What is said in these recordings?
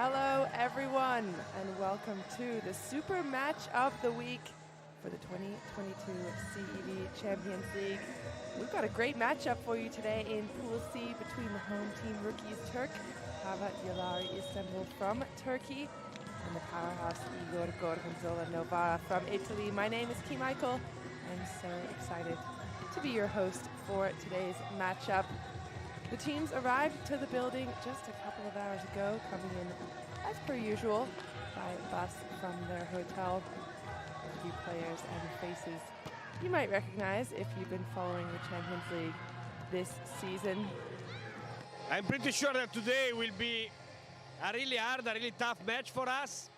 Hello everyone and welcome to the super match of the week for the 2022 CEV Champions League. We've got a great matchup for you today in Pool C between the home team rookies Turk, Hava Yalari Istanbul from Turkey, and the powerhouse Igor Gorgonzola NOVARA from Italy. My name is Key Michael. I'm so excited to be your host for today's matchup. The teams arrived to the building just a couple of hours ago, coming in as per usual by bus from their hotel. A few players and faces you might recognize if you've been following the Champions League this season. I'm pretty sure that today will be a really hard, a really tough match for us.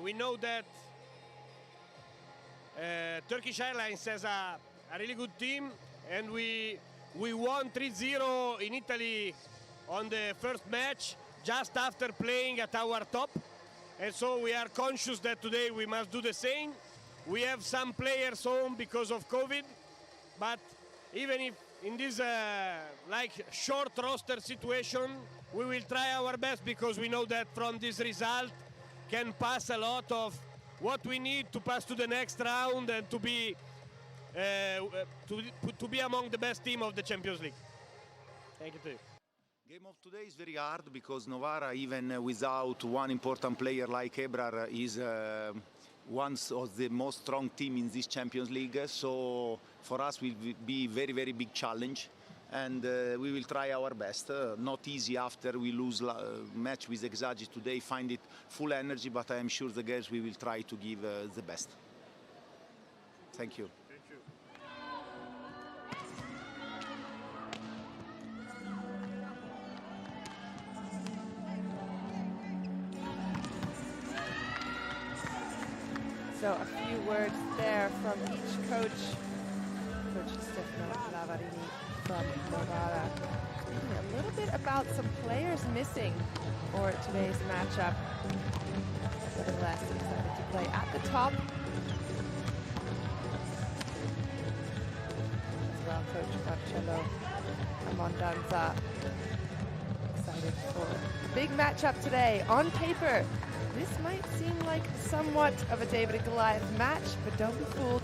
We know that Turkish Airlines has a really good team, and we won 3-0 in Italy on the first match just after playing at our top, and so we are conscious that today we must do the same. We have some players home because of COVID, but even if in this like short roster situation, we will try our best, because we know that from this result can pass a lot of what we need to pass to the next round and to be among the best team of the Champions League. Thank you to you. Game of today is very hard because Novara, even without one important player like Ebrar, is one of the most strong team in this Champions League. So for us will be very, very big challenge, and we will try our best. Not easy after we lose match with Exagi today, find it full energy, but I am sure the girls we will try to give the best. Thank you. So a few words there from each coach. Coach Stefano Lavarini from Novara, speaking a little bit about some players missing for today's matchup. Nevertheless, excited to play at the top. As well, Coach Marcello Amondanza. Excited for the big matchup today. On paper, this might seem like somewhat of a David and Goliath match, but don't be fooled.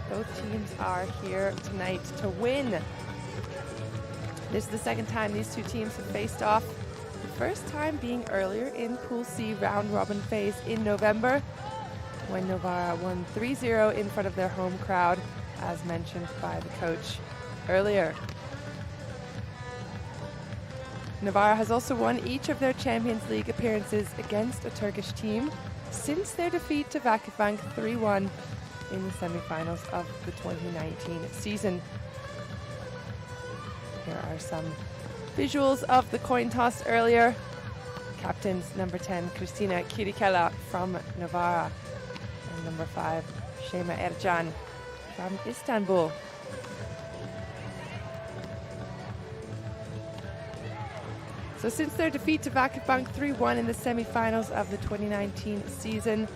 Both teams are here tonight to win. This is the second time these two teams have faced off. The first time being earlier in Pool C round-robin phase in November, when Novara won 3-0 in front of their home crowd, as mentioned by the coach earlier. Novara has also won each of their Champions League appearances against a Turkish team since their defeat to Vakifbank 3-1 in the semi-finals of the 2019 season. Here are some visuals of the coin toss earlier. Captains number 10, Cristina Kirikella from Novara, and number 5, Shema Ercan from Istanbul. So since their defeat to Vakifbank 3-1 in the semi-finals of the 2019 season,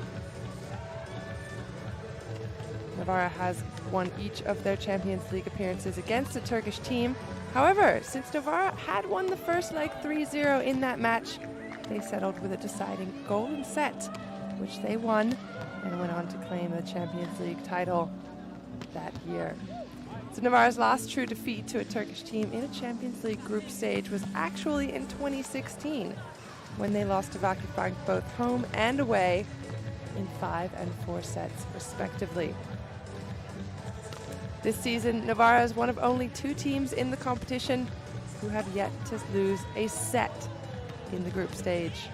Novara has won each of their Champions League appearances against a Turkish team. However, since Novara had won the first leg 3-0 in that match, they settled with a deciding golden set, which they won and went on to claim the Champions League title that year. So Novara's last true defeat to a Turkish team in a Champions League group stage was actually in 2016, when they lost to Vakifbank both home and away in 5 and 4 sets respectively. This season, Novara is one of only 2 teams in the competition who have yet to lose a set in the group stage.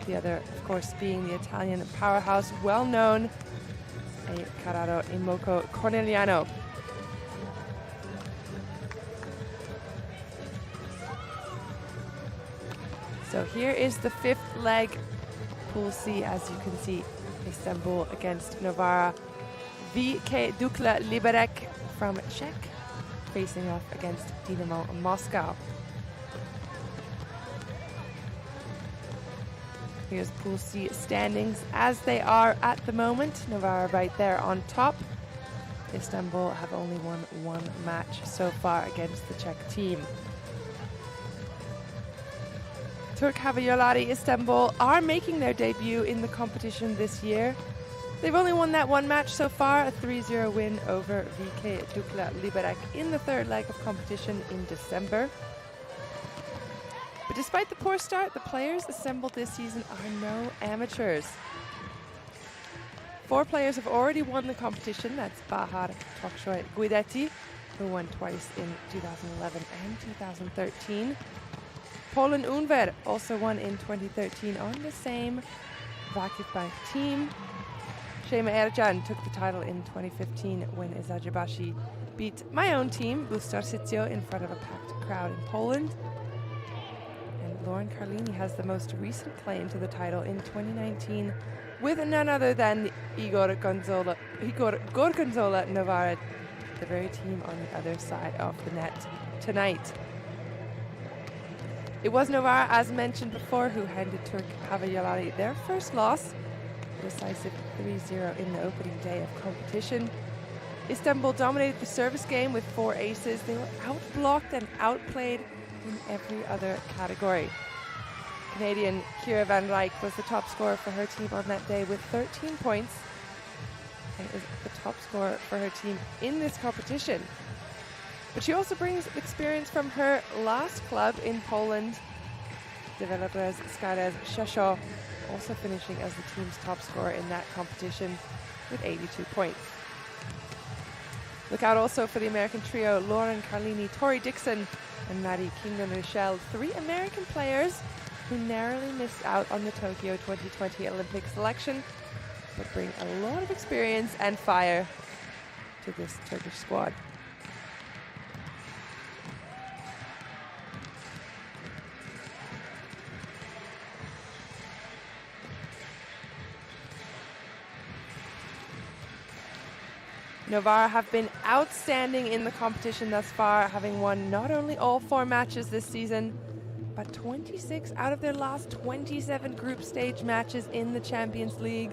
The other, of course, being the Italian powerhouse, well known, a Carraro Imoco Corneliano. So here is the 5th leg, Pool C, as you can see, Istanbul against Novara. VK Dukla Liberec from Czech, facing off against Dynamo Moscow. Here's Pool C standings as they are at the moment. Novara right there on top. Istanbul have only won 1 match so far against the Czech team. Turk Hava Yolari Istanbul are making their debut in the competition this year. They've only won that one match so far, a 3-0 win over VK Dukla Liberec in the third leg of competition in December. But despite the poor start, the players assembled this season are no amateurs. 4 players have already won the competition. That's Bahar Tokshoy Guidetti, who won twice in 2011 and 2013. Polen Unver also won in 2013 on the same Vakif Bank team. Shema Ercan took the title in 2015 when Izajibashi beat my own team, Bustar Sitio, in front of a packed crowd in Poland. And Lauren Carlini has the most recent claim to the title in 2019 with none other than Igor Gorgonzola Novara, the very team on the other side of the net tonight. It was Novara, as mentioned before, who handed Turk Hava Yolari their first loss, a decisive 3-0 in the opening day of competition. Istanbul dominated the service game with 4 aces. They were outblocked and outplayed in every other category. Canadian Kira Van Rijk was the top scorer for her team on that day with 13 points and is the top scorer for her team in this competition. But she also brings experience from her last club in Poland, Developers Skárez Szesho, also finishing as the team's top scorer in that competition with 82 points. Look out also for the American trio Lauren Carlini, Tori Dixon, and Maddie Kingdon-Rochelle, 3 American players who narrowly missed out on the Tokyo 2020 Olympic selection, but bring a lot of experience and fire to this Turkish squad. Novara have been outstanding in the competition thus far, having won not only all 4 matches this season, but 26 out of their last 27 group stage matches in the Champions League.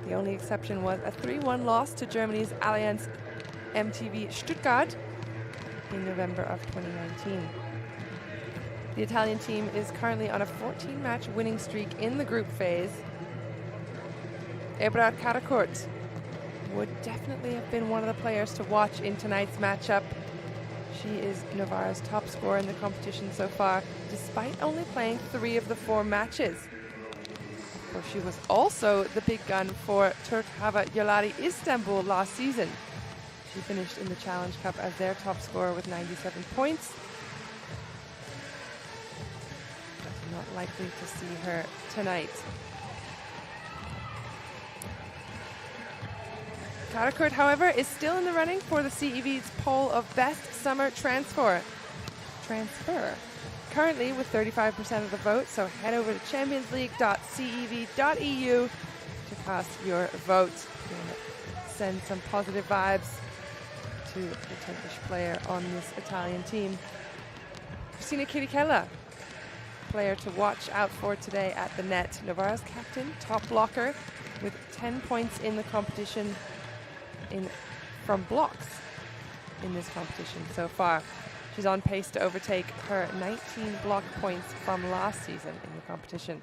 The only exception was a 3-1 loss to Germany's Allianz MTV Stuttgart in November of 2019. The Italian team is currently on a 14-match winning streak in the group phase. Ebrar Karakurt would definitely have been one of the players to watch in tonight's matchup. She is Novara's top scorer in the competition so far, despite only playing 3 of the 4 matches. Of course, she was also the big gun for Turk Hava Yolari Istanbul last season. She finished in the Challenge Cup as their top scorer with 97 points. But not likely to see her tonight. Karakurt, however, is still in the running for the CEV's poll of Best Summer Transfer. Currently with 35% of the vote, so head over to championsleague.cev.eu to cast your vote. Send some positive vibes to the Turkish player on this Italian team. Christina Kirikella, player to watch out for today at the net. Novara's captain, top blocker, with 10 points in the competition from blocks in this competition so far. She's on pace to overtake her 19 block points from last season in the competition.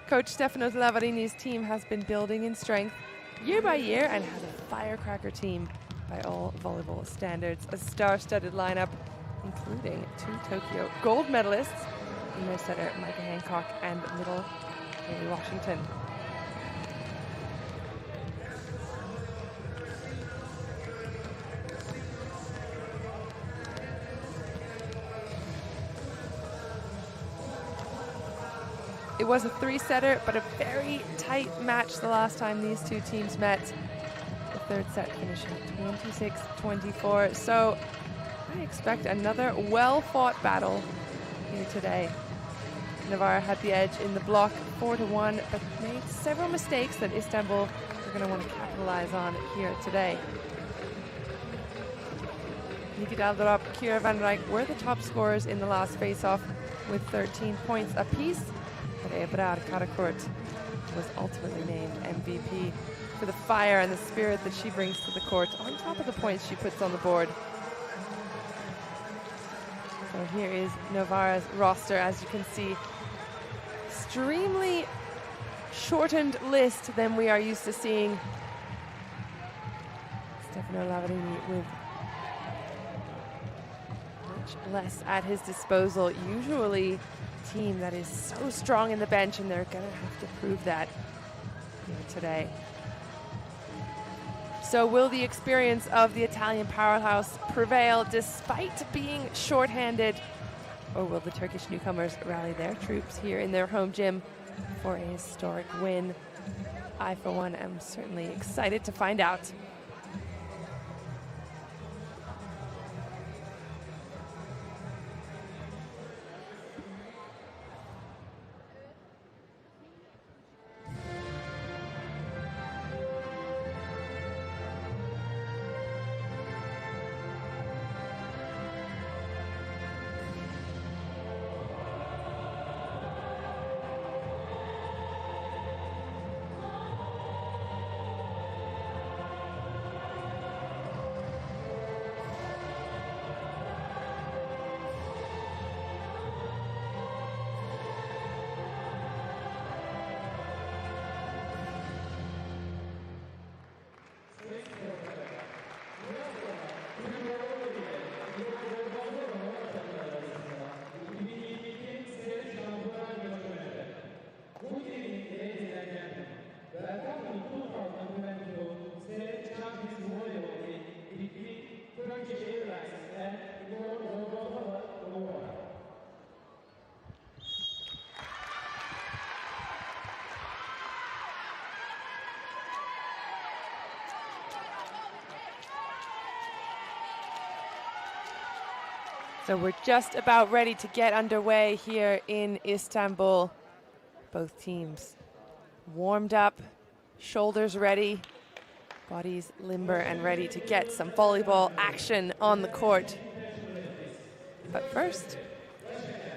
Coach Stefano Lavarini's team has been building in strength year by year and has a firecracker team by all volleyball standards. A star-studded lineup, including 2 Tokyo gold medalists, inner setter Micah Hancock and middle Haley Washington. It was a 3-setter, but a very tight match the last time these 2 teams met. The third set finishing 26-24. So I expect another well-fought battle here today. Novara had the edge in the block 4-1, but made several mistakes that Istanbul are going to want to capitalize on here today. Niki Daldorop, Kira Van Rijk were the top scorers in the last face-off with 13 points apiece. But Ebrar Karakurt was ultimately named MVP for the fire and the spirit that she brings to the court, on top of the points she puts on the board. So here is Novara's roster, as you can see. Extremely shortened list than we are used to seeing. Stefano Lavarini with much less at his disposal. Usually a team that is so strong in the bench, and they're going to have to prove that here today. So will the experience of the Italian powerhouse prevail despite being shorthanded? Or will the Turkish newcomers rally their troops here in their home gym for a historic win? I, for one, am certainly excited to find out. So we're just about ready to get underway here in Istanbul. Both teams warmed up, shoulders ready, bodies limber and ready to get some volleyball action on the court. But first,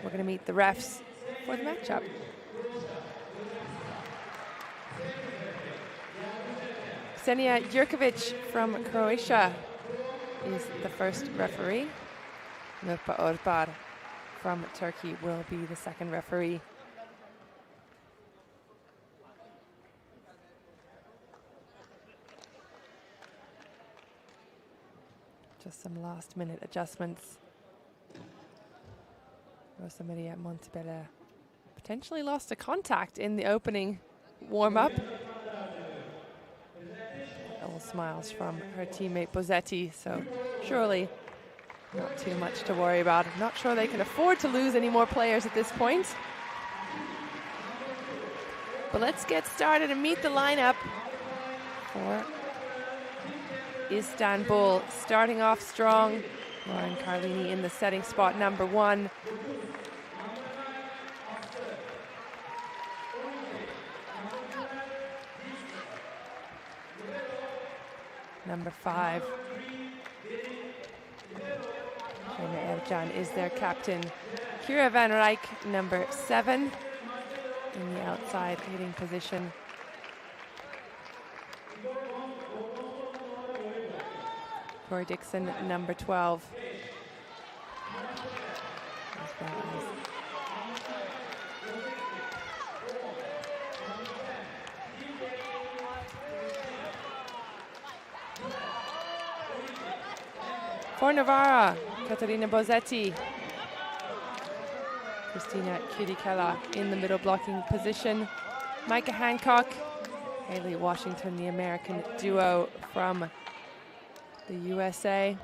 we're going to meet the refs for the matchup. Ksenia Jurkovic from Croatia is the first referee. Nurpa Orbar from Turkey will be the second referee. Just some last-minute adjustments. Rosa Maria Montebella potentially lost a contact in the opening warm-up. All smiles from her teammate Bosetti, so surely not too much to worry about. I'm not sure they can afford to lose any more players at this point. But let's get started and meet the lineup for Istanbul. Starting off strong, Lauren Carlini in the setting spot number 1. Number 5. Shayna Ercan is their captain. Kira van Rijk, number 7, in the outside hitting position. Tori Dixon, number 12. As well as for Novara, Caterina Bosetti. Christina Kirikella in the middle blocking position. Micah Hancock, Haley Washington, the American duo from the USA.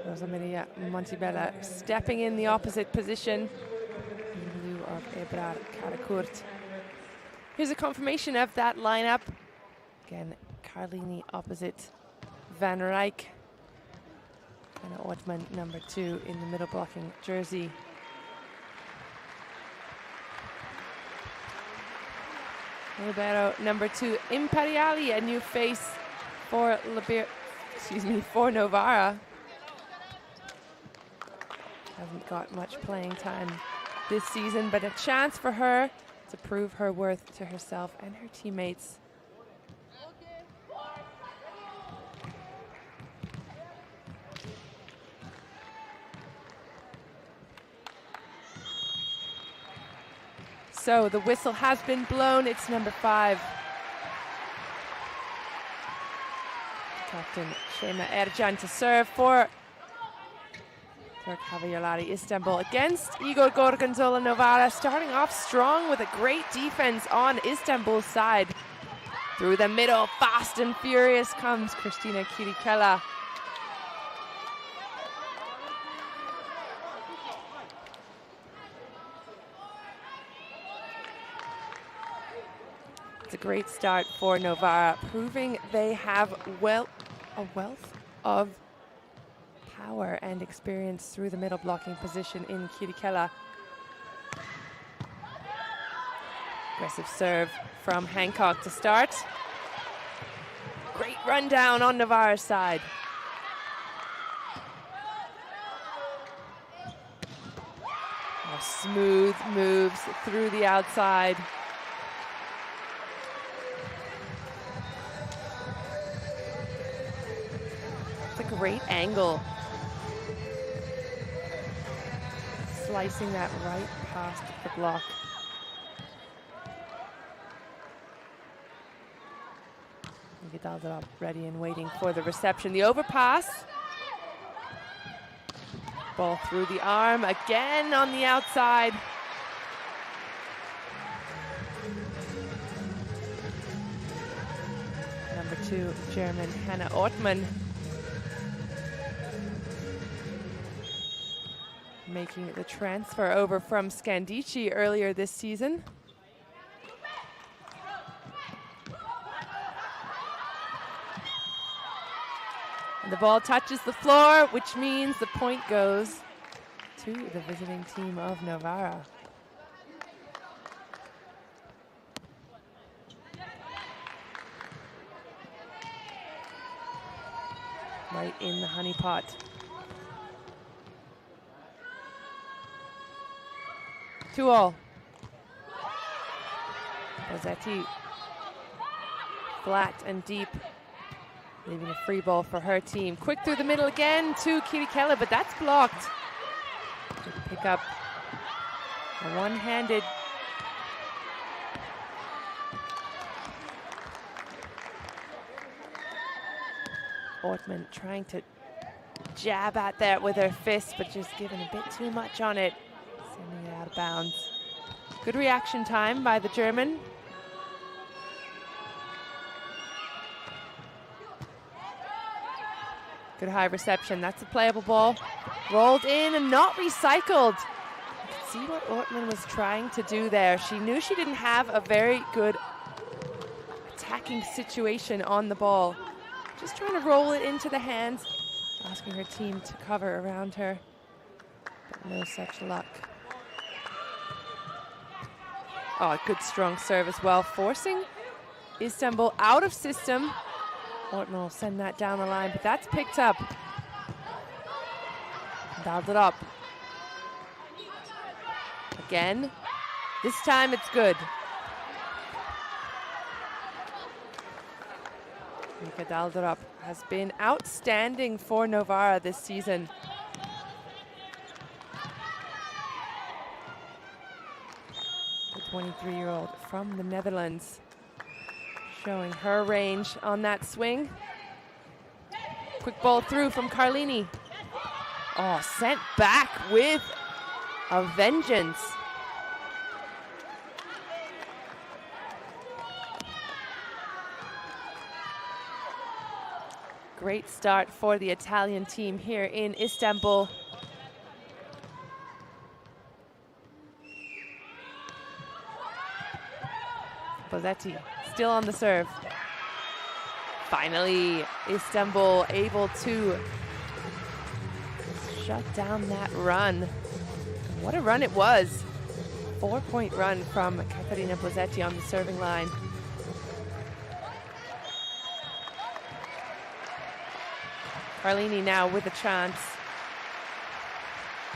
Rosa Maria Montebella stepping in the opposite position in lieu of Ebrar Karakurt. Here's a confirmation of that lineup. Again, Carlini opposite Van Rijk. Anna Ortman, number 2, in the middle blocking jersey. Libero, number 2, Imperiali, a new face for for Novara. Hasn't got much playing time this season, but a chance for her to prove her worth to herself and her teammates. So the whistle has been blown. It's number 5. Captain Shema Ercan to serve for Türk Hava Yolları Istanbul against Igor Gorgonzola Novara, starting off strong with a great defense on Istanbul's side. Through the middle, fast and furious comes Christina Kirikella. It's a great start for Novara, proving they have a wealth of power and experience through the middle blocking position in Kirikella. Aggressive serve from Hancock to start. Great rundown on Novara's side. Oh, smooth moves through the outside. It's a great angle. Slicing that right past the block. Vidal ready and waiting for the reception. The overpass. Ball through the arm, again on the outside. Number 2, German Hannah Ortmann. Making the transfer over from Scandici earlier this season. And the ball touches the floor, which means the point goes to the visiting team of Novara. Right in the honey pot. 2-all. Rossetti flat and deep, leaving a free ball for her team. Quick through the middle again to Kirikella, but that's blocked. Good pick up a one-handed. Ortmann trying to jab at that with her fist, but just giving a bit too much on it. Sending it out of bounds. Good reaction time by the German. Good high reception. That's a playable ball. Rolled in and not recycled. You can see what Ortmann was trying to do there. She knew she didn't have a very good attacking situation on the ball. Just trying to roll it into the hands, asking her team to cover around her. But no such luck. Oh, good strong serve as well, forcing Istanbul out of system. Ortmann will send that down the line, but that's picked up. Dialed it up. Again. This time it's good. Mika Daldarup has been outstanding for Novara this season. The 23-year-old from the Netherlands, showing her range on that swing. Quick ball through from Carlini. Oh, sent back with a vengeance. Great start for the Italian team here in Istanbul. Bozzetti still on the serve. Finally, Istanbul able to shut down that run. What a run it was. 4-point run from Caterina Bozzetti on the serving line. Carlini now with a chance.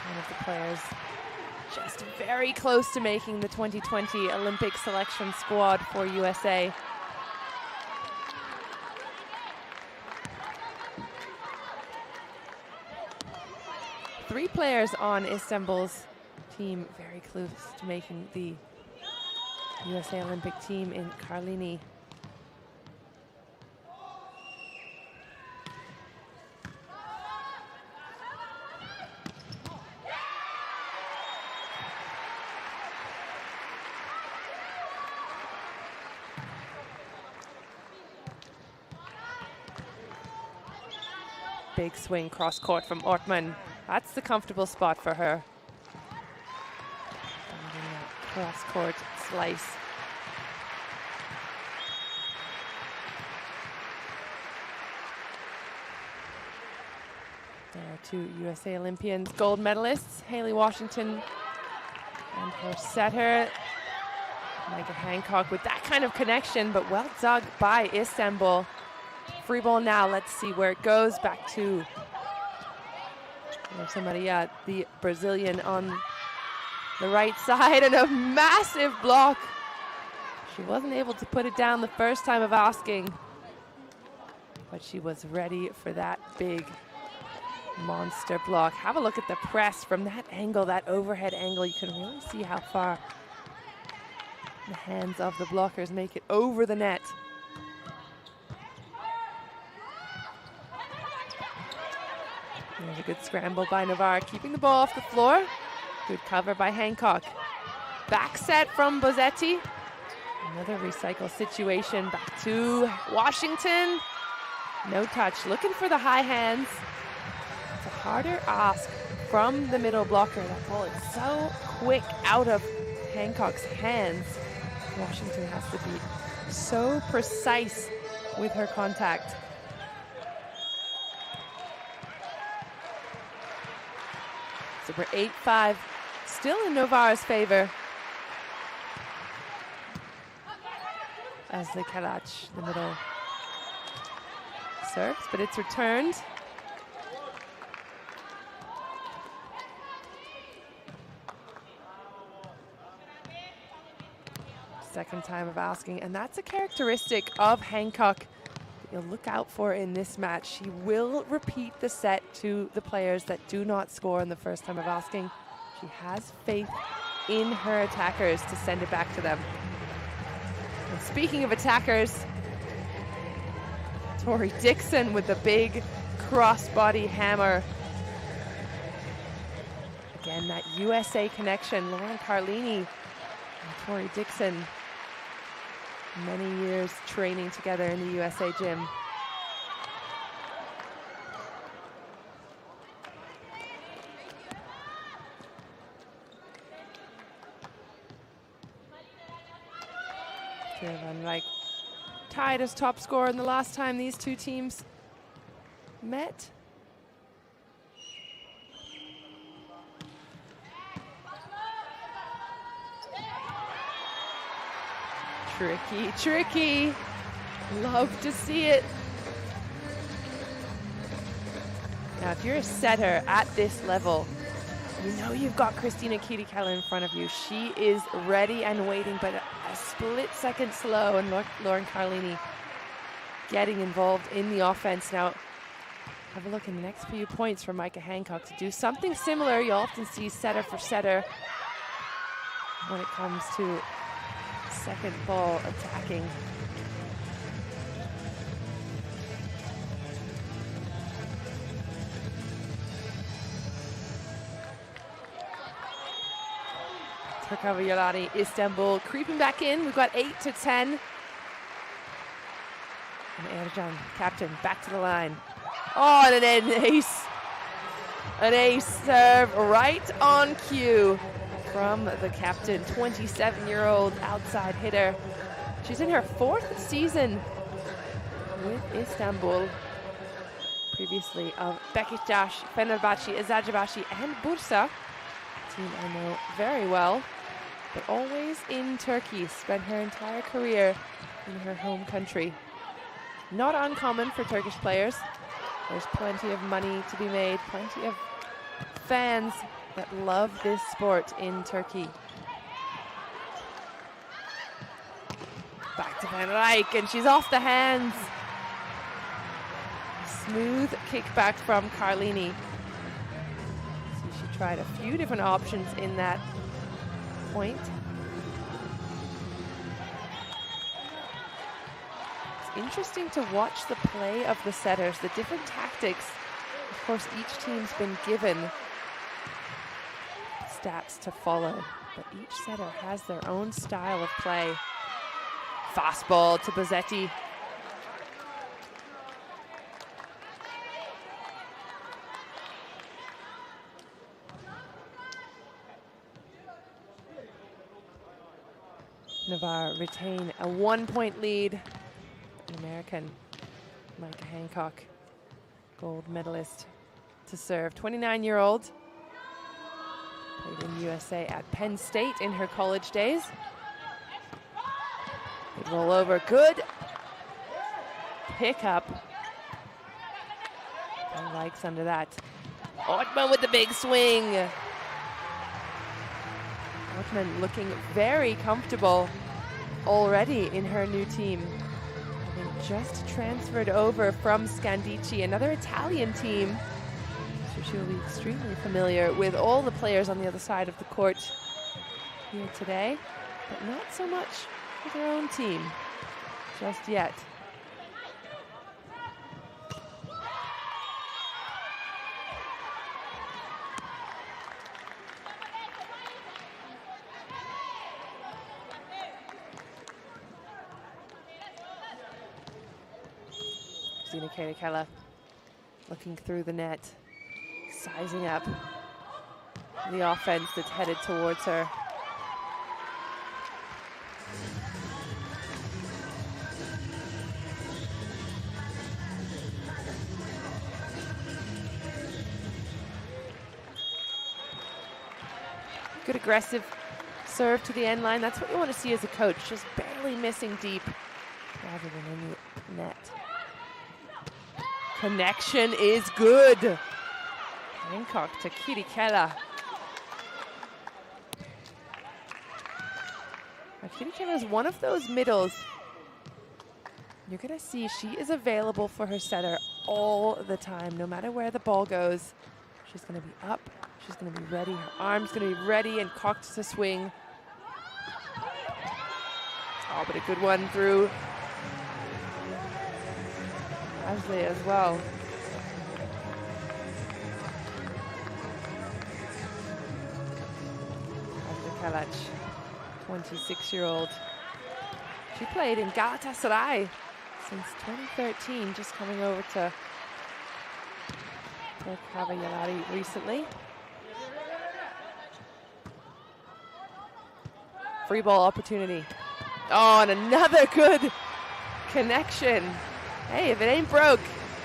One of the players just very close to making the 2020 Olympic selection squad for USA. Three players on Istanbul's team very close to making the USA Olympic team in Carlini. Big swing cross court from Ortmann. That's the comfortable spot for her. Cross court slice. There are two USA Olympians, gold medalists, Haley Washington and her setter, Micah Hancock, with that kind of connection, but well dug by Istanbul. Free ball now, let's see where it goes. Back to the Brazilian on the right side, and a massive block. She wasn't able to put it down the first time of asking, but she was ready for that big monster block. Have a look at the press from that angle, that overhead angle. You can really see how far the hands of the blockers make it over the net. There's a good scramble by Novara, keeping the ball off the floor. Good cover by Hancock. Back set from Bozzetti. Another recycle situation. Back to Washington. No touch. Looking for the high hands. It's a harder ask from the middle blocker. That ball is so quick out of Hancock's hands. Washington has to be so precise with her contact. So we're 8-5, still in Novara's favor. As the Kalac, the middle, serves, but it's returned. Second time of asking, and that's a characteristic of Hancock that you'll look out for in this match. She will repeat the set to the players that do not score in the first time of asking. She has faith in her attackers to send it back to them. And speaking of attackers, Tori Dixon with the big crossbody hammer. Again, that USA connection. Lauren Carlini and Tori Dixon. Many years training together in the USA gym. Van Rijk tied as top scorer in the last time these two teams met. Tricky, tricky. Love to see it. Now, if you're a setter at this level, you know you've got Christina Kitikella in front of you. She is ready and waiting, but a split second slow, and Lauren Carlini getting involved in the offense. Now, have a look in the next few points for Micah Hancock to do something similar. You often see setter for setter when it comes to second ball attacking. Turkava Yolani, Istanbul creeping back in. We've got 8-10. And Ercan, captain, back to the line. Oh, and an ace. An ace serve right on cue from the captain, 27-year-old outside hitter. She's in her 4th season with Istanbul. Previously of Beşiktaş, Fenerbahçe, Eczacıbaşı, and Bursa. A team I know very well, but always in Turkey. Spent her entire career in her home country. Not uncommon for Turkish players. There's plenty of money to be made, plenty of fans that love this sport in Turkey. Back to Van Rijk, and she's off the hands. Smooth kickback from Carlini. So she tried a few different options in that point. interesting to watch the play of the setters, the different tactics. Of course, each team's been given stats to follow, but each setter has their own style of play. Fastball to Bozzetti. Novara retain a 1-point lead. An American, Micah Hancock, gold medalist to serve. 29-year-old, played in USA at Penn State in her college days. Good roll over, good pickup. And likes under that. Ortman with the big swing. Ortman looking very comfortable already in her new team. Having just transferred over from Scandicci, another Italian team. So she will be extremely familiar with all the players on the other side of the court here today, but not so much with her own team just yet. Zina Kerekela looking through the net, sizing up the offense that's headed towards her. Good aggressive serve to the end line. That's what you want to see as a coach, just barely missing deep rather than in the net. Connection is good. Hancock to Kirikela. Kirikela is one of those middles. You're going to see she is available for her setter all the time, no matter where the ball goes. She's going to be up. She's going to be ready. Her arm's going to be ready and cocked to swing. Oh, but a good one through Asley as well. Kalac, 26-year-old. She played in Galatasaray since 2013, just coming over to Cavallari recently. Free ball opportunity. Oh, and another good connection. Hey, if it ain't broke,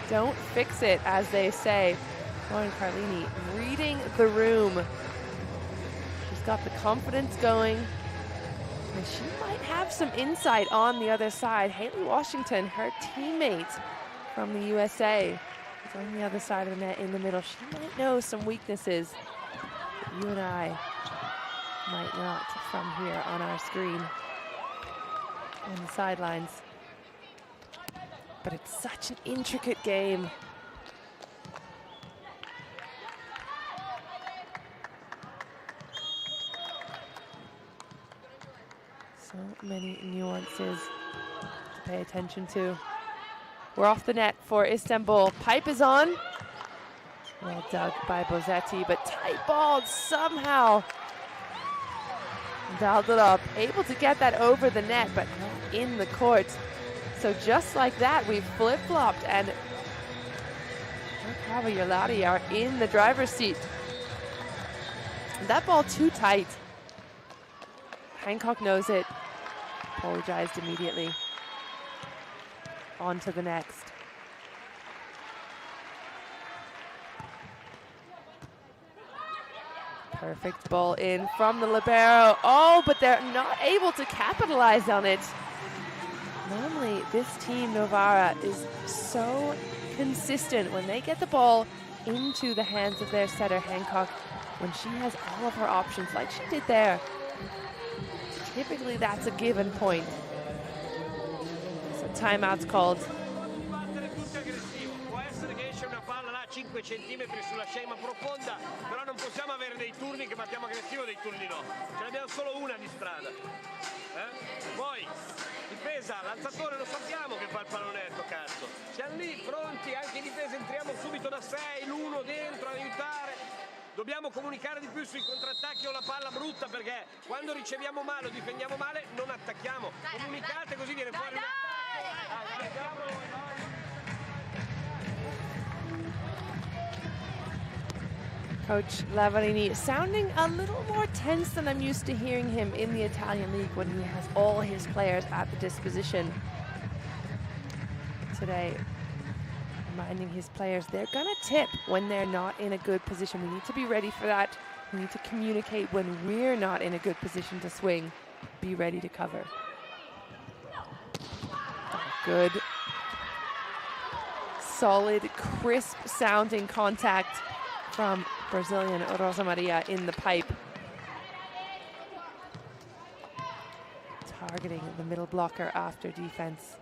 don't fix it, as they say. Lauren Carlini reading the room. She's got the confidence going, and she might have some insight on the other side. Haley Washington, her teammate from the USA, is on the other side of the net in the middle. She might know some weaknesses that you and I might not from here on our screen on the sidelines. But it's such an intricate game. So many nuances to pay attention to. We're off the net for Istanbul. Pipe is on. Well dug by Bozzetti, but tight balled somehow. Dialed it up, able to get that over the net, but not in the court. So just like that, we've flip-flopped, and Cavallari are in the driver's seat. That ball too tight. Hancock knows it. Apologized immediately. On to the next. Perfect ball in from the libero. Oh, but they're not able to capitalize on it. Normally, this team, Novara, is so consistent when they get the ball into the hands of their setter, Hancock, when she has all of her options, like she did there. Typically, that's a given point. So timeout's called. 5 centimetri sulla scema profonda, però non possiamo avere dei turni che battiamo aggressivo, dei turni no. Ce ne abbiamo solo una di strada. Poi, difesa, l'alzatore lo sappiamo che fa il pallonetto, cazzo. Siamo lì pronti, anche in difesa entriamo subito da 6, l'uno dentro a aiutare. Dobbiamo comunicare di più sui contrattacchi o la palla brutta, perché quando riceviamo male o difendiamo male non attacchiamo. Comunicate, così viene fuori un attacco. Coach Lavarini sounding a little more tense than I'm used to hearing him in the Italian league when he has all his players at the disposition. Today, reminding his players they're gonna tip when they're not in a good position. We need to be ready for that. We need to communicate when we're not in a good position to swing. Be ready to cover. Good, solid, crisp sounding contact from Brazilian Rosa Maria in the pipe. Targeting the middle blocker after defense.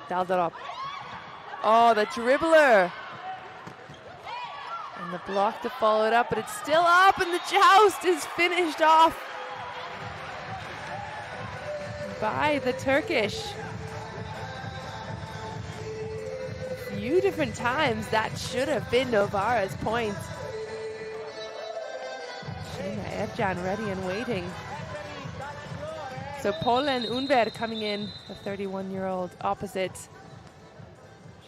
Daldarop. Oh, the dribbler. And the block to follow it up, but it's still up, and the joust is finished off by the Turkish. A few different times that should have been Novara's point. Sheena Ercan ready and waiting. So Polen Unver coming in, the 31-year-old opposite.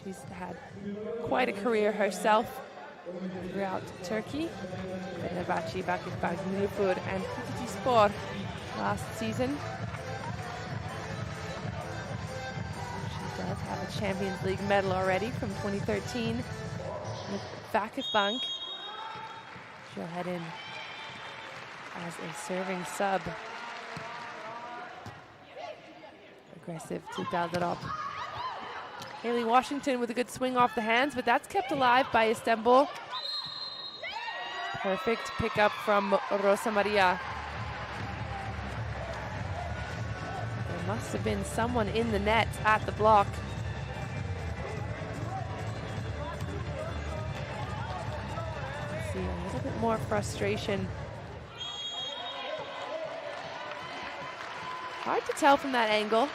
She's had quite a career herself throughout Turkey. Fenerbahçe, Vakıfbank, Nilüfer, and Spor last season. She does have a Champions League medal already from 2013 with Vakıfbank. She'll head in as a serving sub. Aggressive to Daldarop. Haley Washington with a good swing off the hands, but that's kept alive by Istanbul. Perfect pickup from Rosa Maria. There must have been someone in the net at the block. Let's see a little bit more frustration. Hard to tell from that angle.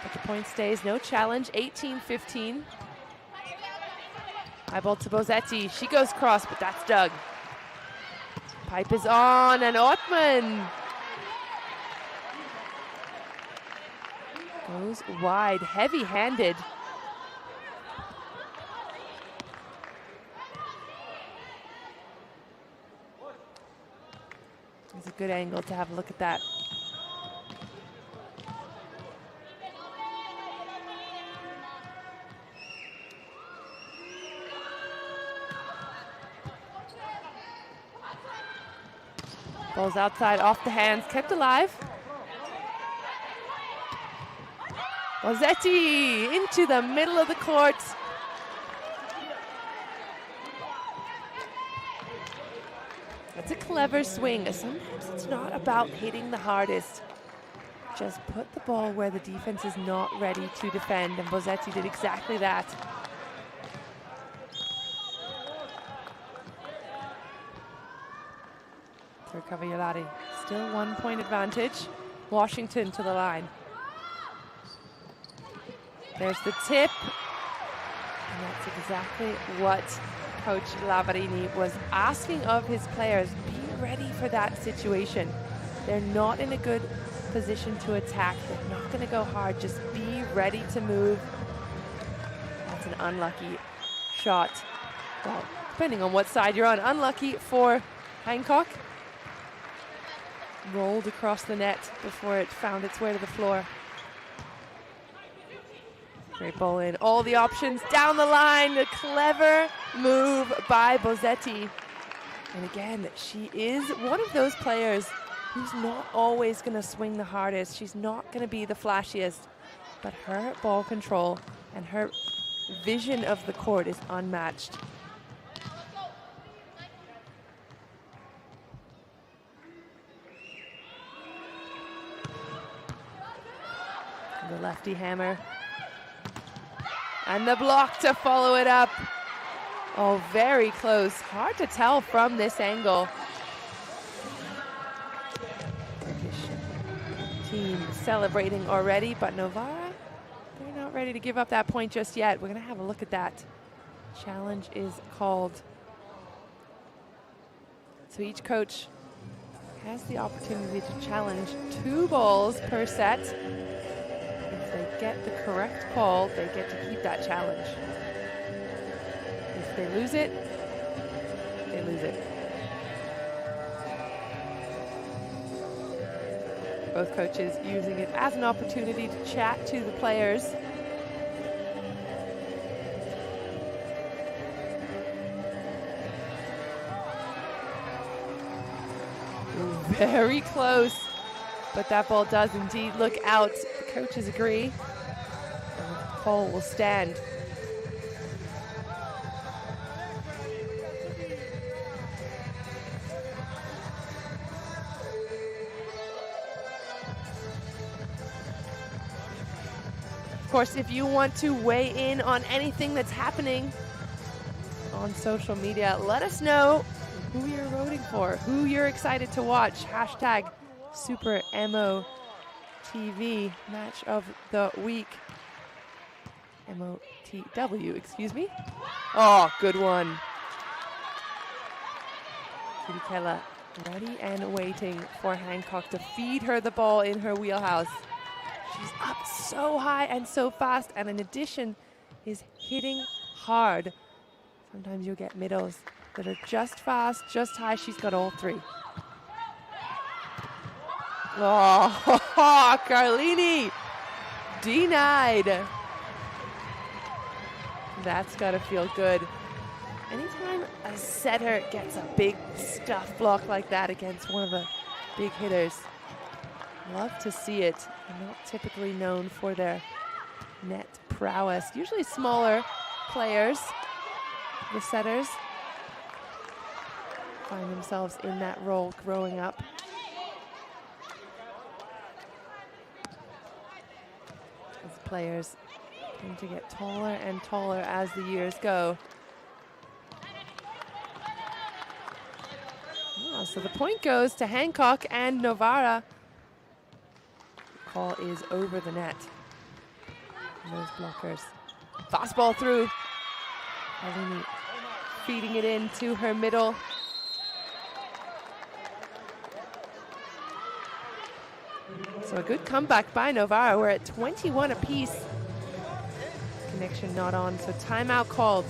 But the point stays, no challenge, 18-15. High ball to Bosetti, she goes cross, but that's dug. Pipe is on, and Ottman goes wide, heavy-handed. It's a good angle to have a look at that. Ball's outside, off the hands, kept alive. Bosetti into the middle of the court. That's a clever swing. Sometimes it's not about hitting the hardest. Just put the ball where the defense is not ready to defend, and Bosetti did exactly that. Cavallari, still 1 point advantage. Washington to the line. There's the tip. And that's exactly what Coach Lavarini was asking of his players. Be ready for that situation. They're not in a good position to attack. They're not going to go hard. Just be ready to move. That's an unlucky shot. Well, depending on what side you're on. Unlucky for Hancock. Rolled across the net before it found its way to the floor. Great ball in. All the options down the line. A clever move by Bosetti. And again, she is one of those players who's not always going to swing the hardest. She's not going to be the flashiest. But her ball control and her vision of the court is unmatched. The lefty hammer And the block to follow it up. Oh, very close. Hard to tell from this angle. Turkish team celebrating already, but Novara, they're not ready to give up that point just yet. We're going to have a look at that. Challenge is called. So each coach has the opportunity to challenge 2 balls per set. If they get the correct call, they get to keep that challenge. If they lose it, they lose it. Both coaches using it as an opportunity to chat to the players. Very close, but that ball does indeed look out. The coaches agree, and the call will stand. Of course, if you want to weigh in on anything that's happening on social media, let us know who you're rooting for, who you're excited to watch. Hashtag SuperMOTV, match of the week. MOTW, excuse me. Oh, good one. Kirikela ready and waiting for Hancock to feed her the ball in her wheelhouse. She's up so high and so fast, and in addition is hitting hard. Sometimes you'll get middles that are just fast, just high. She's got all 3. Oh, Carlini denied. That's got to feel good. Anytime a setter gets a big stuff block like that against one of the big hitters, love to see it. They're not typically known for their net prowess. Usually smaller players, the setters, find themselves in that role growing up. As players tend to get taller and taller as the years go. Oh, so the point goes to Hancock and Novara. The call is over the net. And those blockers. Fastball through. Alini feeding it into her middle. So a good comeback by Novara. We're at 21 apiece. Connection not on, so timeout called.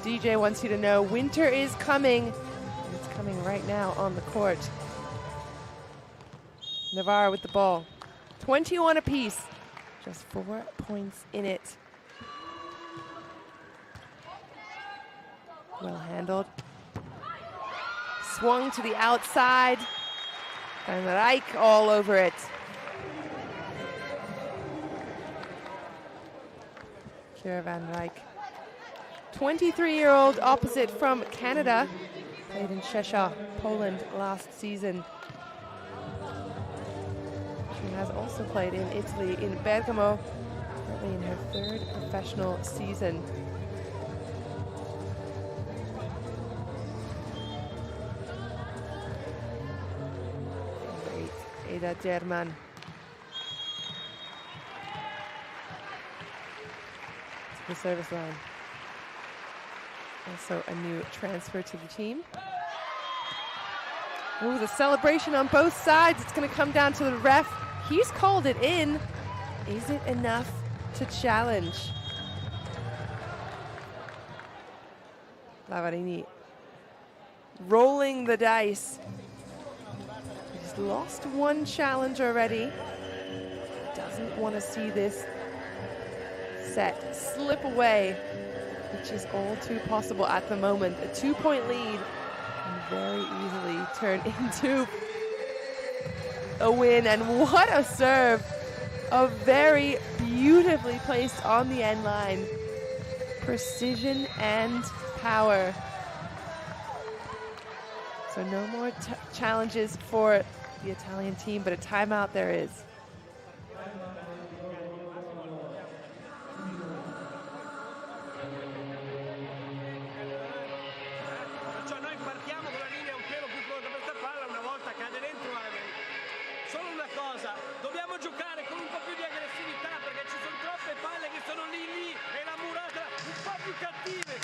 DJ wants you to know winter is coming. It's coming right now on the court. Novara with the ball. 21 apiece. Just 4 points in it. Well handled. Swung to the outside. And Reich all over it. Kira van Rijk. 23-year-old opposite from Canada. Played in Cheshire, Poland last season. She has also played in Italy, in Bergamo, currently in her 3rd professional season. Great, Ada German. To the service line. Also a new transfer to the team. Oh, the celebration on both sides. It's going to come down to the ref. He's called it in. Is it enough to challenge? Lavarini rolling the dice. He's lost 1 challenge already. doesn't want to see this set slip away, which is all too possible at the moment. A 2-point lead can very easily turn into a win. And what a serve! A very beautifully placed on the end line. Precision and power. So no more challenges for the Italian team, but a timeout there is. Noi partiamo con la linea un pelo più corta per sta palla, una volta cade dentro. Solo una cosa, dobbiamo giocare con un po' più di aggressività perché ci sono troppe palle che sono lì e la murata un po' più cattive.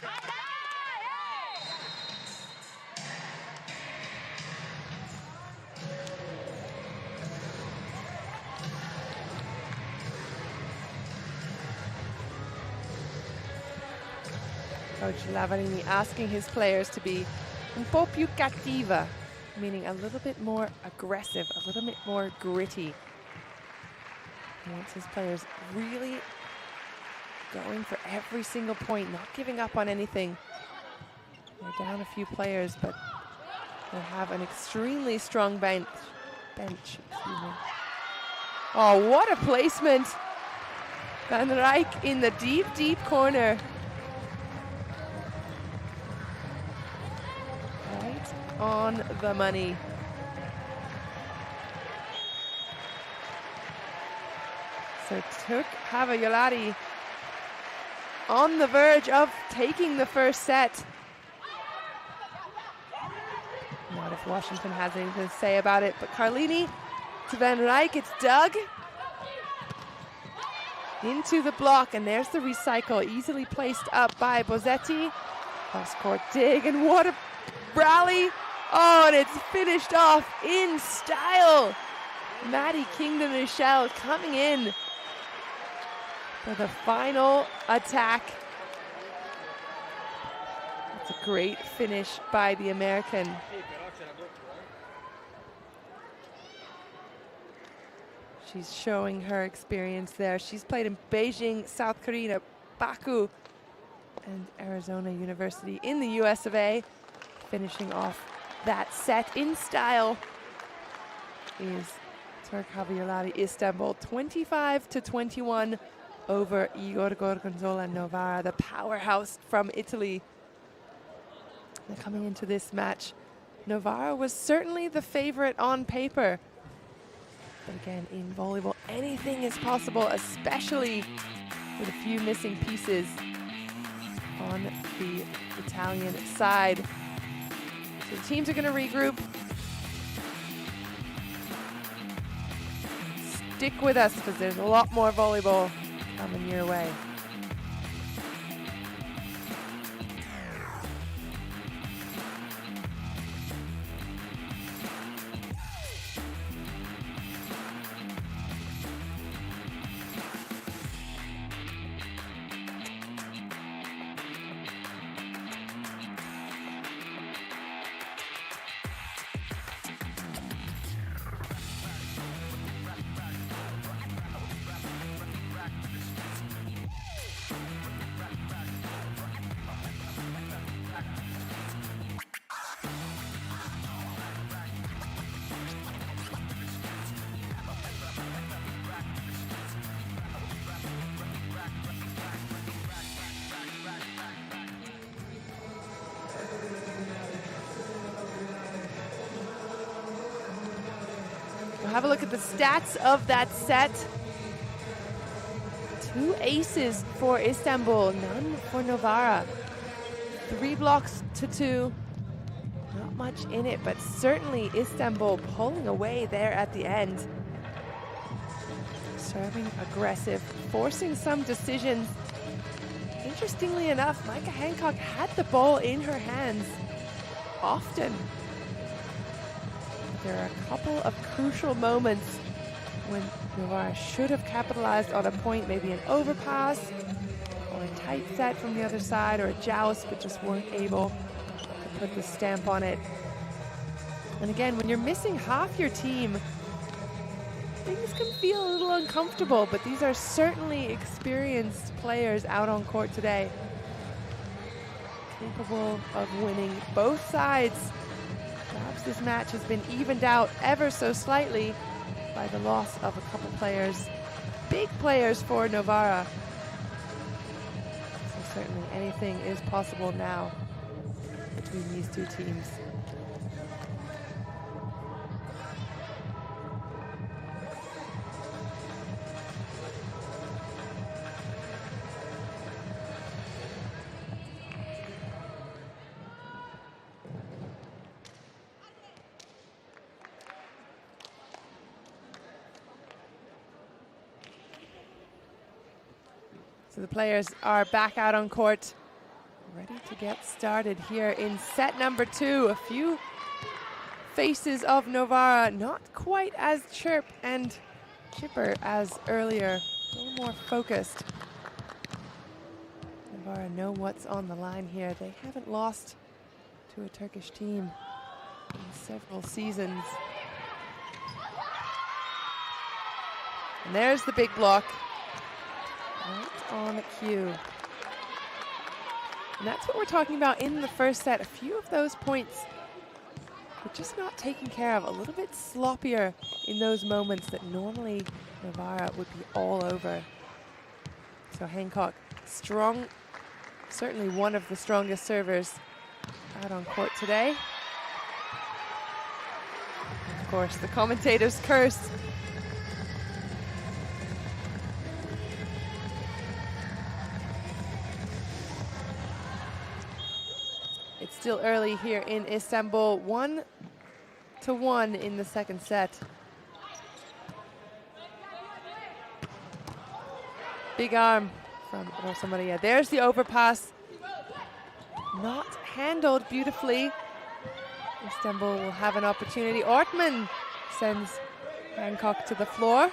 Coach Lavarini asking his players to be un po' più cattiva, meaning a little bit more aggressive, a little bit more gritty. He wants his players really going for every single point, not giving up on anything. They're down a few players, but they have an extremely strong bench. Oh, what a placement! Van Rijk in the deep, deep corner. Right on the money. So took Havajolari on the verge of taking the first set. Not if Washington has anything to say about it, but Carlini to Van Rijk, it's dug into the block, and there's the recycle, easily placed up by Bozzetti. Cross-court dig, and what a rally. Oh, and it's finished off in style. Maddie Kingdon-Michel coming in for the final attack. It's a great finish by the American. She's showing her experience there. She's played in Beijing, South Korea, Baku, and Arizona University in the US of A. Finishing off that set in style is Turk Havajolari Istanbul, 25-21 over Igor Gorgonzola NOVARA, the powerhouse from Italy. And coming into this match, Novara was certainly the favorite on paper. But again, in volleyball, anything is possible, especially with a few missing pieces on the Italian side. So the teams are going to regroup. Stick with us because there's a lot more volleyball coming your way. We'll have a look at the stats of that set. 2 aces for Istanbul, none for Novara. 3 blocks to 2. Not much in it, but certainly Istanbul pulling away there at the end. Serving aggressive, forcing some decisions. Interestingly enough, Micah Hancock had the ball in her hands often. There are a couple of crucial moments when Novara should have capitalized on a point, maybe an overpass or a tight set from the other side or a joust, but just weren't able to put the stamp on it. And again, when you're missing half your team, things can feel a little uncomfortable, but these are certainly experienced players out on court today, capable of winning both sides. Perhaps this match has been evened out ever so slightly by the loss of a couple players, big players for Novara. So certainly anything is possible now between these two teams. So the players are back out on court, ready to get started here in set number 2. A few faces of Novara, not quite as chirp and chipper as earlier, a little more focused. Novara know what's on the line here. They haven't lost to a Turkish team in several seasons. And there's the big block. Right on cue. And that's what we're talking about in the first set. A few of those points were just not taken care of. A little bit sloppier in those moments that normally Novara would be all over. So Hancock, strong, certainly one of the strongest servers out on court today. Of course, the commentator's curse. It's still early here in Istanbul, 1-1 in the second set. Big arm from Rosa Maria. There's the overpass. Not handled beautifully. Istanbul will have an opportunity. Ortman sends Hancock to the floor.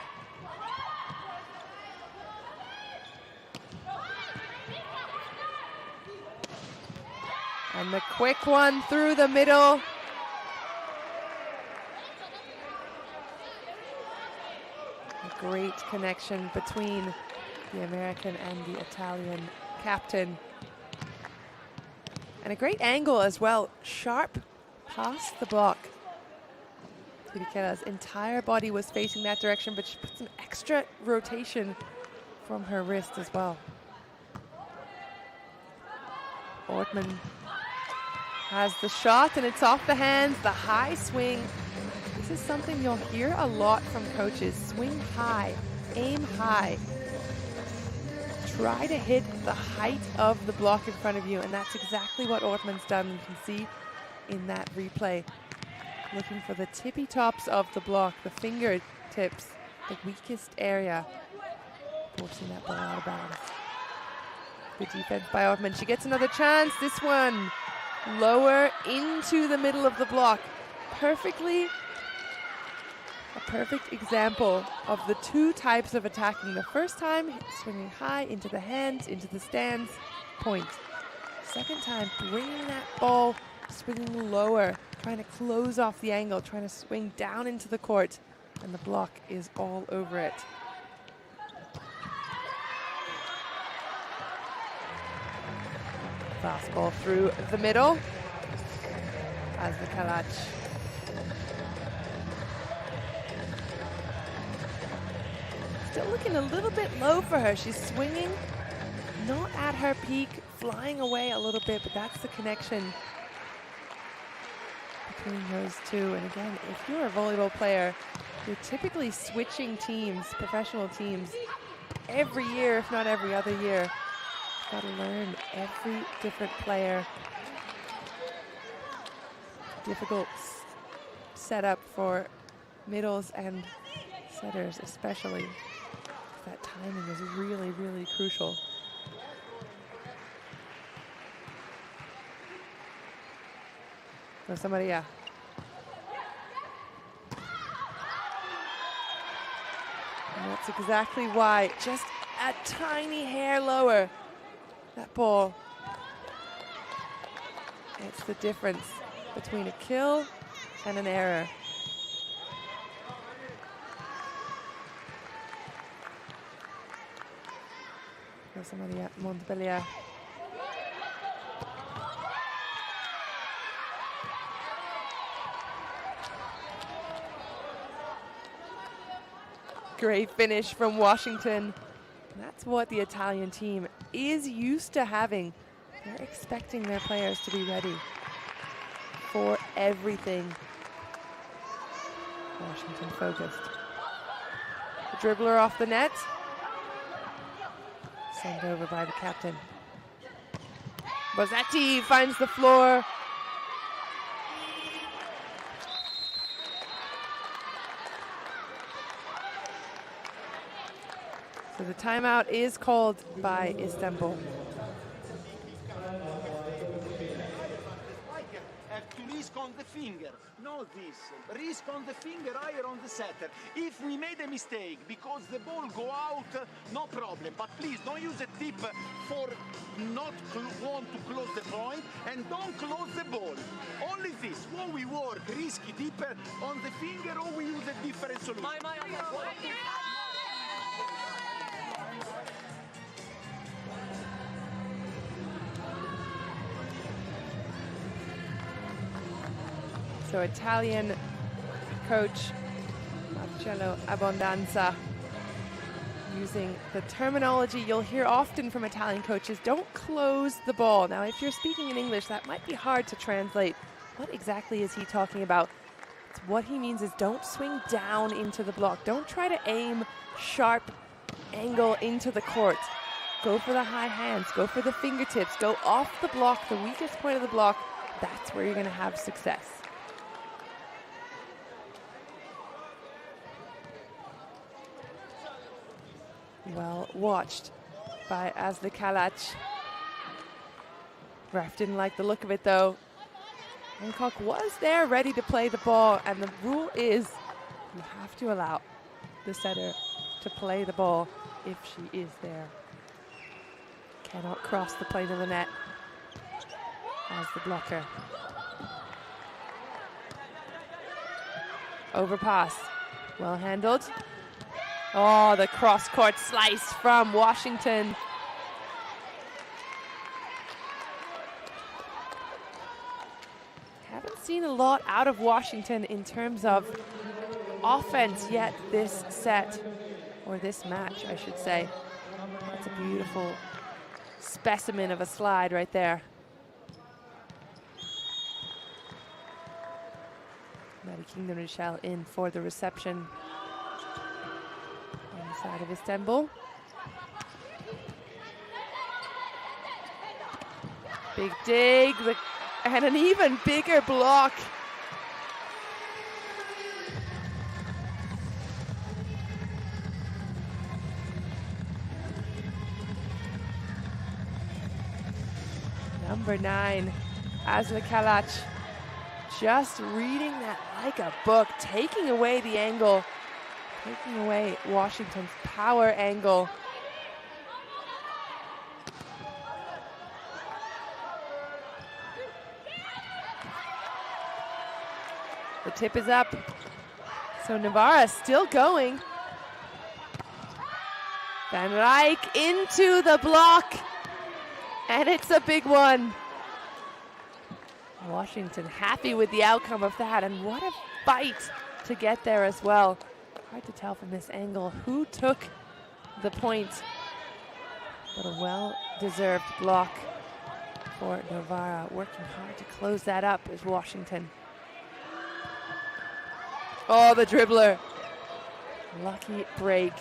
And the quick one through the middle. A great connection between the American and the Italian captain. And a great angle as well. Sharp past the block. Tiriquela's entire body was facing that direction, but she put some extra rotation from her wrist as well. Ortman has the shot, and it's off the hands. The high swing. This is something you'll hear a lot from coaches. Swing high, aim high. Try to hit the height of the block in front of you, and that's exactly what Ortman's done. You can see in that replay. Looking for the tippy tops of the block, the fingertips, the weakest area. Forcing that ball out of bounds. Good defense by Ortman. She gets another chance. This one lower into the middle of the block. Perfectly, a perfect example of the two types of attacking. The first time, swinging high into the hands, into the stands, point. Second time, bringing that ball, swinging lower, trying to close off the angle, trying to swing down into the court, and the block is all over it. Fastball through the middle as the Kalac. Still looking a little bit low for her. She's swinging, not at her peak, flying away a little bit, but that's the connection between those two. And again, if you're a volleyball player, you're typically switching teams, professional teams, every year, if not every other year. Got to learn every different player. Difficult setup for middles and setters especially. That timing is really, really crucial. Rosa Maria. And that's exactly why, just a tiny hair lower. That ball, it's the difference between a kill and an error. Rosa Maria Montpellier. Great finish from Washington. That's what the Italian team is used to having. They're expecting their players to be ready for everything. Washington focused. The dribbler off the net. Sent over by the captain. Bozzetti finds the floor. So the timeout is called by Istanbul. Have to risk on the finger, not this. Risk on the finger higher on the setter. If we made a mistake because the ball go out, no problem. But please don't use a tip for not want to close the point, and don't close the ball. Only this. When we work, risky deeper on the finger, or we use a different solution. So Italian coach Marcello Abbondanza using the terminology you'll hear often from Italian coaches, don't close the ball. Now, if you're speaking in English, that might be hard to translate. What exactly is he talking about? What he means is don't swing down into the block. Don't try to aim sharp angle into the court. Go for the high hands, go for the fingertips, go off the block, the weakest point of the block. That's where you're going to have success. Well watched by Asli Kalac. Ref didn't like the look of it though. Hancock was there ready to play the ball, and the rule is you have to allow the setter to play the ball if she is there. Cannot cross the plane of the net as the blocker. Overpass, well handled. Oh, the cross-court slice from Washington. Haven't seen a lot out of Washington in terms of offense yet this set, or this match, I should say. That's a beautiful specimen of a slide right there. Maddie Kingdom-Michel in for the reception. Side of Istanbul. Big dig, and an even bigger block. Number 9, Asli Kalac, just reading that like a book, taking away the angle. Taking away Washington's power angle. The tip is up. So Novara still going. Van Rijk into the block. And it's a big one. Washington happy with the outcome of that. And what a fight to get there as well. Hard to tell from this angle who took the point, but a well-deserved block for Novara. Working hard to close that up is Washington. Oh, the dribbler. Lucky break.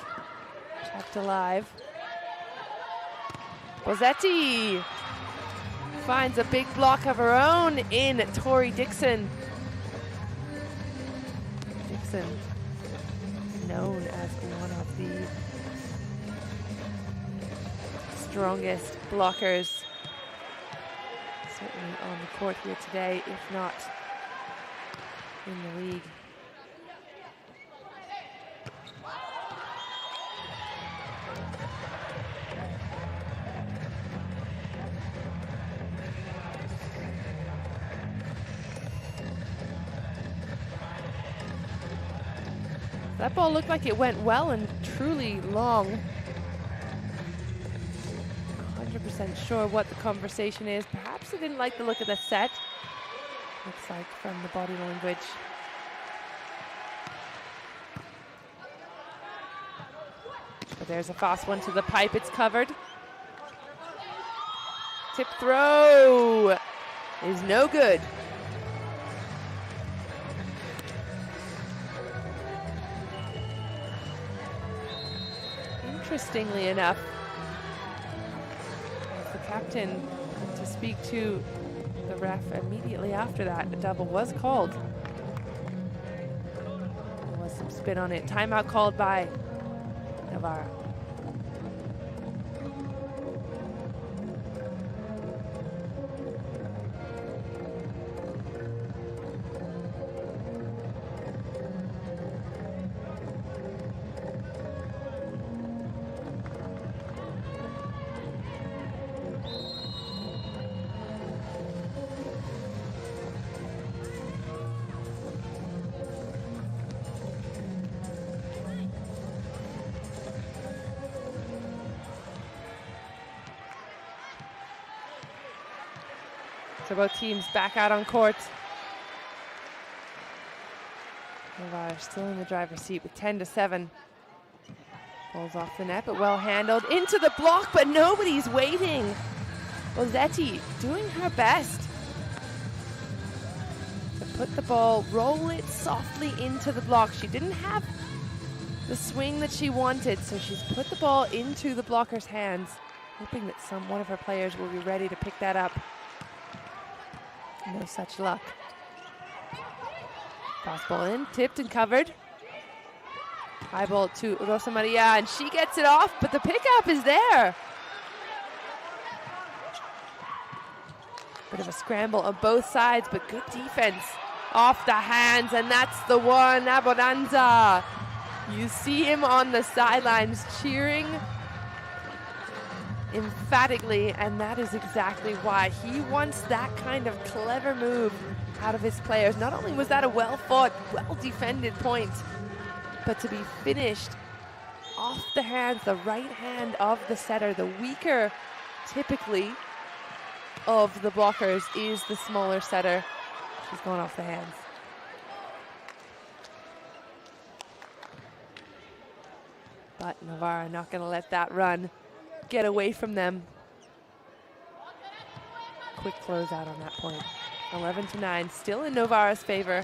Kept alive. Bozzetti finds a big block of her own in Tori Dixon. Dixon, known as one of the strongest blockers, certainly on the court here today, if not in the league. That ball looked like it went well and truly long. 100% sure what the conversation is. Perhaps they didn't like the look of the set. Looks like from the body language. But there's a fast one to the pipe. It's covered. Tip throw is no good. Interestingly enough, as the captain went to speak to the ref immediately after that, the double was called. There was some spin on it. Timeout called by Novara. So both teams back out on court. Novara still in the driver's seat with 10-7. Ball's off the net, but well handled. Into the block, but nobody's waiting. Bozzetti doing her best to put the ball, roll it softly into the block. She didn't have the swing that she wanted, so she's put the ball into the blocker's hands, hoping that one of her players will be ready to pick that up. No such luck. Pass ball in, tipped and covered. High ball to Rosa Maria, and she gets it off, but the pickup is there. Bit of a scramble on both sides, but good defense off the hands, and that's the one, Abbondanza. You see him on the sidelines cheering emphatically, and that is exactly why. He wants that kind of clever move out of his players. Not only was that a well-fought, well-defended point, but to be finished off the hands, the right hand of the setter. The weaker, typically, of the blockers is the smaller setter. She's going off the hands. But Novara not going to let that run get away from them. Quick closeout on that point. 11-9, still in Novara's favor.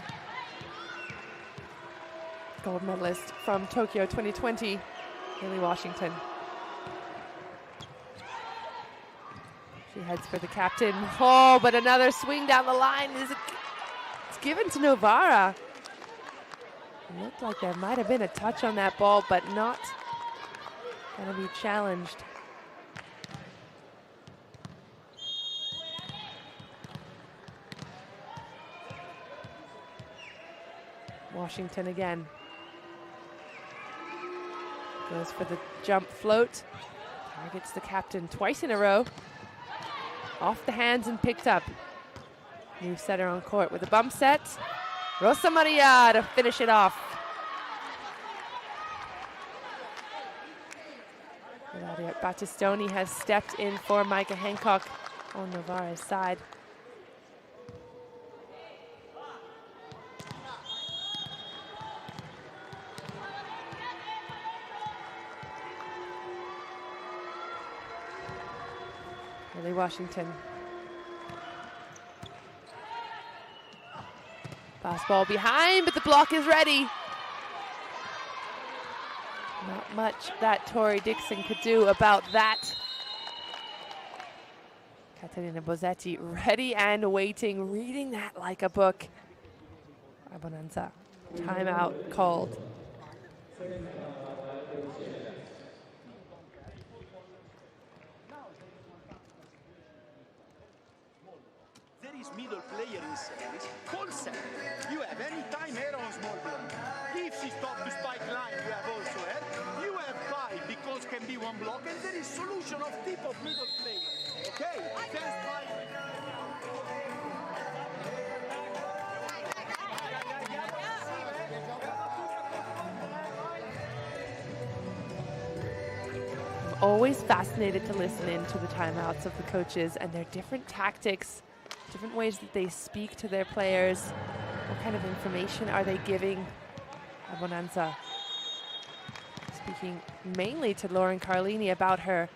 Gold medalist from Tokyo 2020, Haley Washington. She heads for the captain. Oh, but another swing down the line. It's given to Novara. It looked like there might have been a touch on that ball, but not going to be challenged. Washington again. Goes for the jump float. Targets the captain twice in a row. Off the hands and picked up. New setter on court with a bump set. Rosa Maria to finish it off. Claudia Battistoni has stepped in for Micah Hancock on Novara's side. Haley Washington. Pass ball behind, but the block is ready. Not much that Tori Dixon could do about that. Caterina Bozzetti ready and waiting, reading that like a book. Abbondanza. Timeout called. Middle player in service, call set. You have any time error on small block. If she stops to spike line, you have also error. You have five because can be one block, and there is solution of tip of middle player. Okay, then spike. always fascinated to listen in to the timeouts of the coaches and their different tactics, different ways that they speak to their players. What kind of information are they giving? Abonanza speaking mainly to Lauren Carlini about her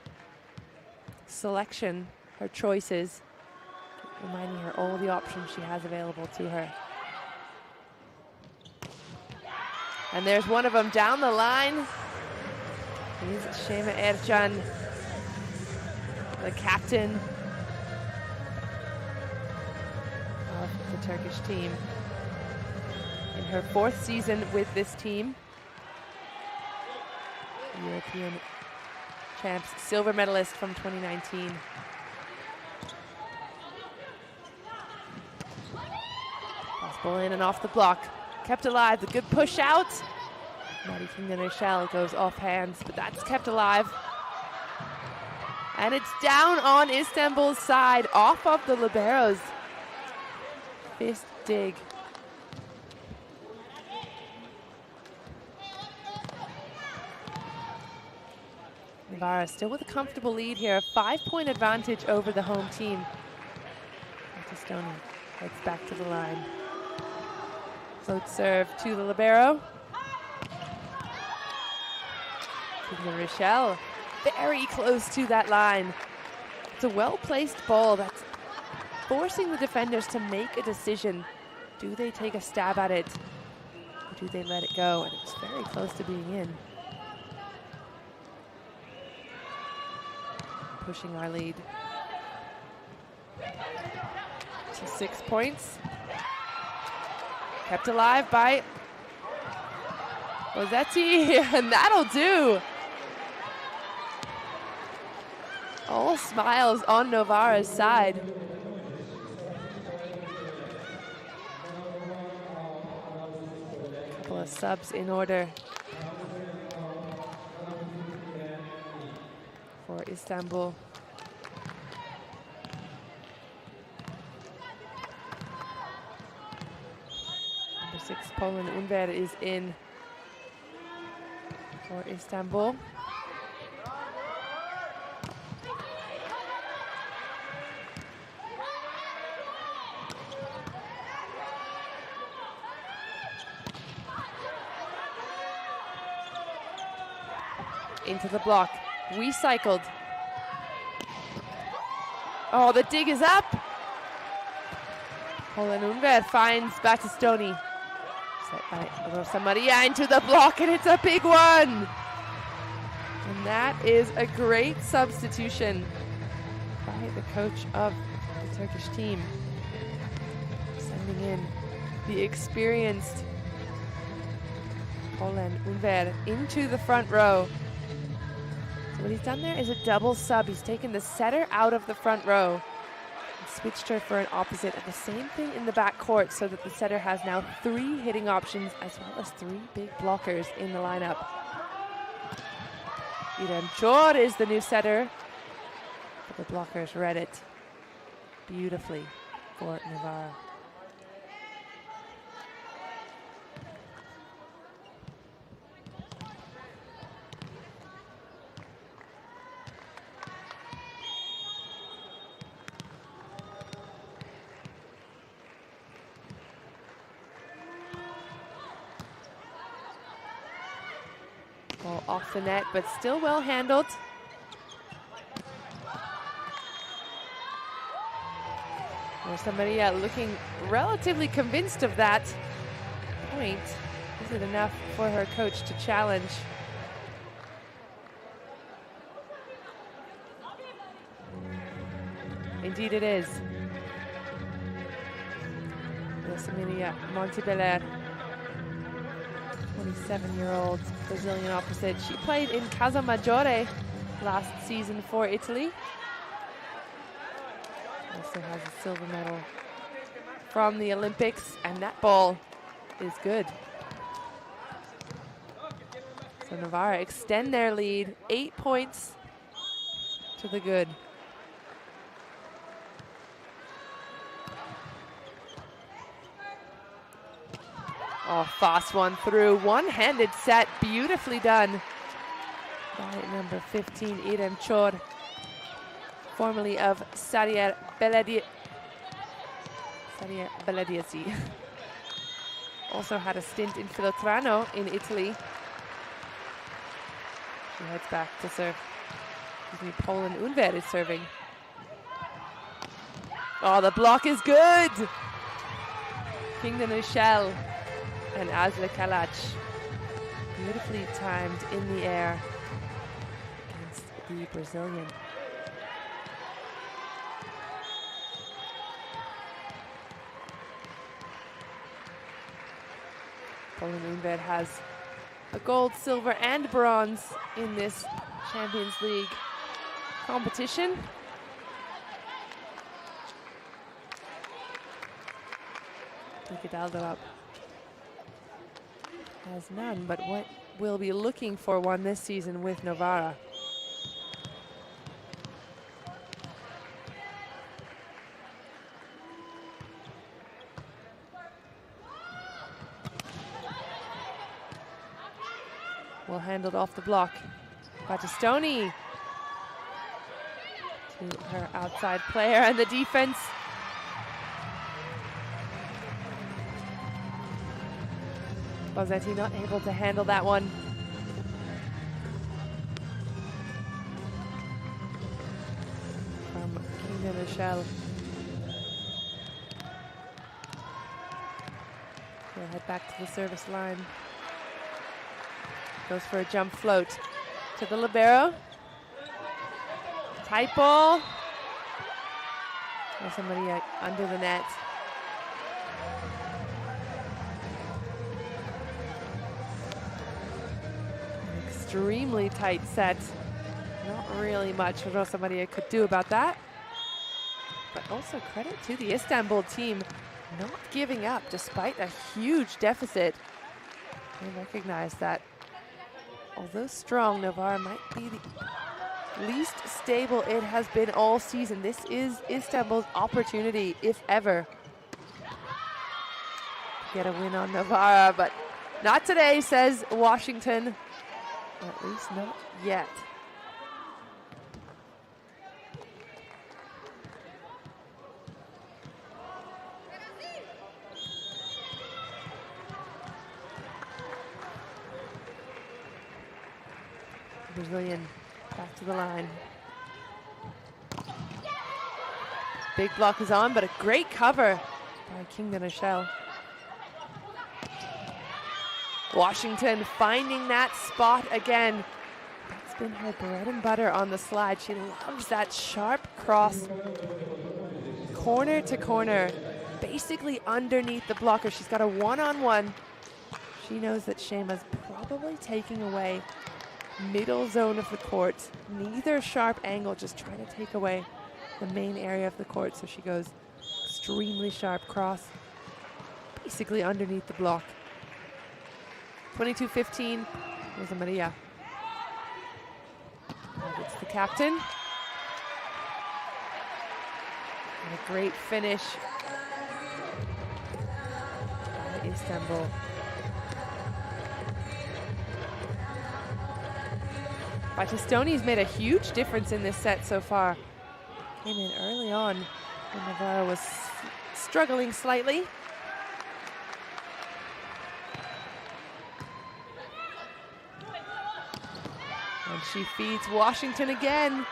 selection, her choices, reminding her all the options she has available to her. And there's one of them down the line. He's Shema Ercan, the captain of the Turkish team. In her 4th season with this team, European champs, silver medalist from 2019. Pass ball in and off the block. Kept alive, the good push out. Maddie Kingan-Rochelle goes off hands, but that's kept alive. And it's down on Istanbul's side, off of the liberos. Fist dig. Novara still with a comfortable lead here, a 5-point advantage over the home team. Stoney heads back to the line. Float serve to the libero. Rochelle, very close to that line. It's a well-placed ball that's forcing the defenders to make a decision. Do they take a stab at it, or do they let it go? And it's very close to being in. Pushing our lead to 6 points. Kept alive by Rossetti, and that'll do. All smiles on Novara's side. Couple of subs in order for Istanbul. Number 6, Poland Unver is in for Istanbul. Into the block, recycled. Oh, the dig is up. Poland Unver finds Battistoni. Set by Rosa Maria into the block, and it's a big one. And that is a great substitution by the coach of the Turkish team. Sending in the experienced Poland Unver into the front row. What he's done there is a double sub. He's taken the setter out of the front row and switched her for an opposite, and the same thing in the back court, so that the setter has now 3 hitting options as well as 3 big blockers in the lineup. Irem Chor is the new setter, but the blockers read it beautifully for Novara. Ball off the net, but still well handled. Rosa Maria looking relatively convinced of that point. Is it enough for her coach to challenge? Indeed it is. Rosa Maria Montebeller, 27-year-old Brazilian opposite. She played in Casa Maggiore last season for Italy. Also has a silver medal from the Olympics, and that ball is good. So Novara extend their lead, 8 points to the good. Oh, fast one through. One-handed set, beautifully done by number 15, Irem Chor, formerly of Sarıyer Belediyesi. Also had a stint in Filotrano in Italy. She heads back to serve. Excuse me, Poland Unver is serving. Oh, the block is good! Kingdom Michel and Azle Kalac. Beautifully timed in the air against the Brazilian. Poland Unver has a gold, silver, and bronze in this Champions League competition. Hidalgo up has none, but what we'll be looking for one this season with Novara. Well handled off the block. Battistoni to her outside player, and the defense. Bozzetti not able to handle that one. From Kingdom Michel. He'll head back to the service line. Goes for a jump float to the libero. Tight ball. Or somebody under the net. Extremely tight set. Not really much Rosa Maria could do about that. But also credit to the Istanbul team not giving up despite a huge deficit. They recognize that although strong, Novara might be the least stable it has been all season. This is Istanbul's opportunity, if ever, to get a win on Novara, but not today, says Washington. Or at least not yet. Brazilian back to the line. Big block is on, but a great cover by Kingdom Michel. Washington finding that spot again. That's been her bread and butter on the slide. She loves that sharp cross, corner to corner, basically underneath the blocker. She's got a one-on-one. She knows that Shema's probably taking away middle zone of the court. Neither sharp angle, just trying to take away the main area of the court. So she goes extremely sharp cross, basically underneath the block. 22-15, Rosa Maria. It's the captain. And a great finish by Istanbul. Battistoni's made a huge difference in this set so far. Came in early on when Novara was struggling slightly. And she feeds Washington again.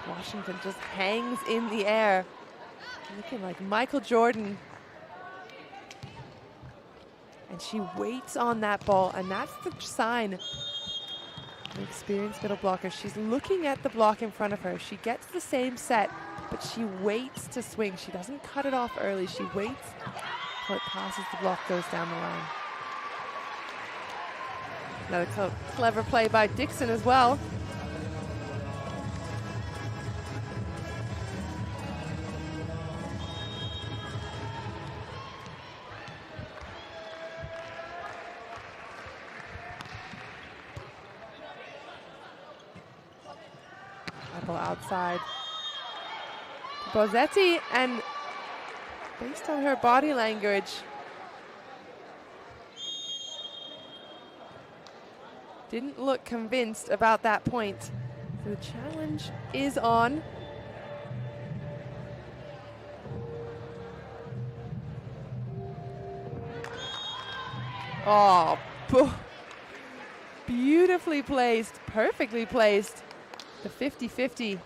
Washington just hangs in the air. Looking like Michael Jordan. And she waits on that ball, and that's the sign of an experienced middle blocker. She's looking at the block in front of her. She gets the same set, but she waits to swing. She doesn't cut it off early. She waits until it passes the block, goes down the line. Another clever play by Dixon as well. Outside Bozzetti, and based on her body language, didn't look convinced about that point. So the challenge is on. Oh, beautifully placed, perfectly placed. The 50-50.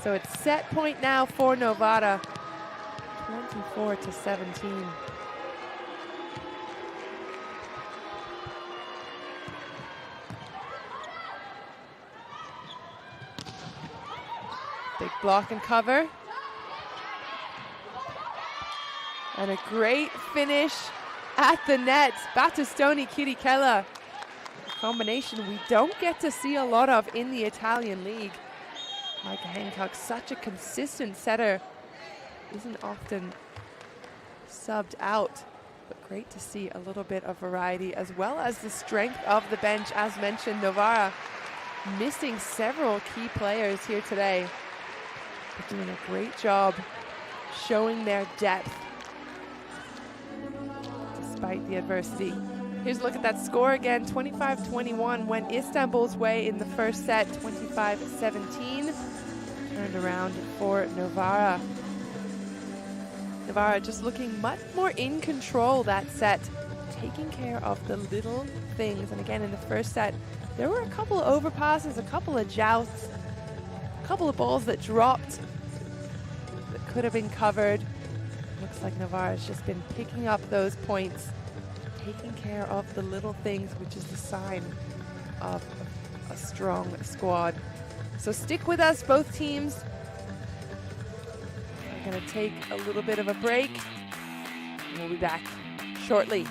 So it's set point now for Novara, 24-17. Big block and cover. And a great finish at the net. Battistoni Kirikella. A combination we don't get to see a lot of in the Italian league. Micah Hancock, such a consistent setter. Isn't often subbed out. But great to see a little bit of variety, as well as the strength of the bench. As mentioned, Novara missing several key players here today. But doing a great job showing their depth despite the adversity. Here's a look at that score again. 25-21 went Istanbul's way in the first set. 25-17 turned around for Novara. Novara just looking much more in control that set, taking care of the little things. And again, in the first set, there were a couple of overpasses, a couple of jousts, a couple of balls that dropped that could have been covered. Looks like Novara's just been picking up those points, taking care of the little things, which is the sign of a strong squad. So stick with us, both teams. We're going to take a little bit of a break, and we'll be back shortly.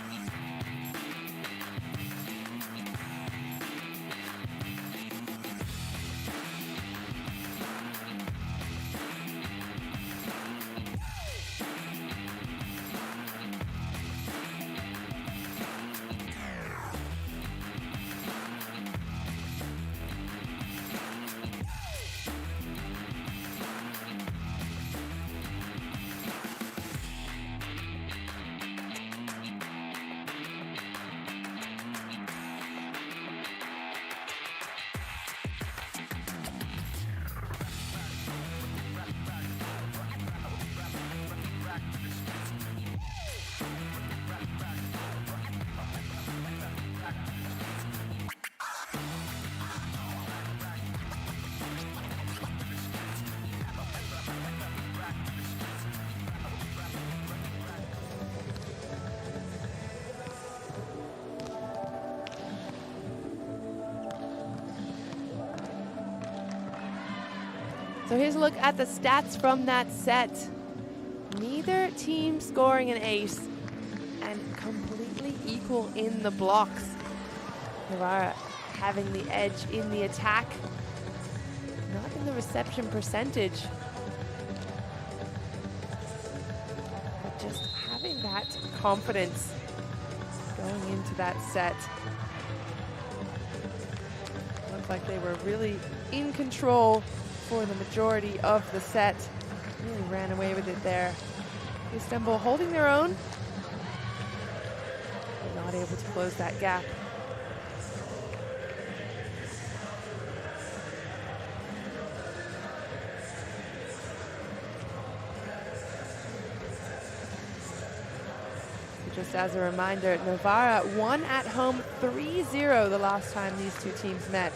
So here's a look at the stats from that set. Neither team scoring an ace and completely equal in the blocks. Novara having the edge in the attack, not in the reception percentage. But just having that confidence going into that set. Looked like they were really in control for the majority of the set. Really ran away with it there. Istanbul holding their own, but not able to close that gap. So just as a reminder, Novara won at home 3-0 the last time these two teams met.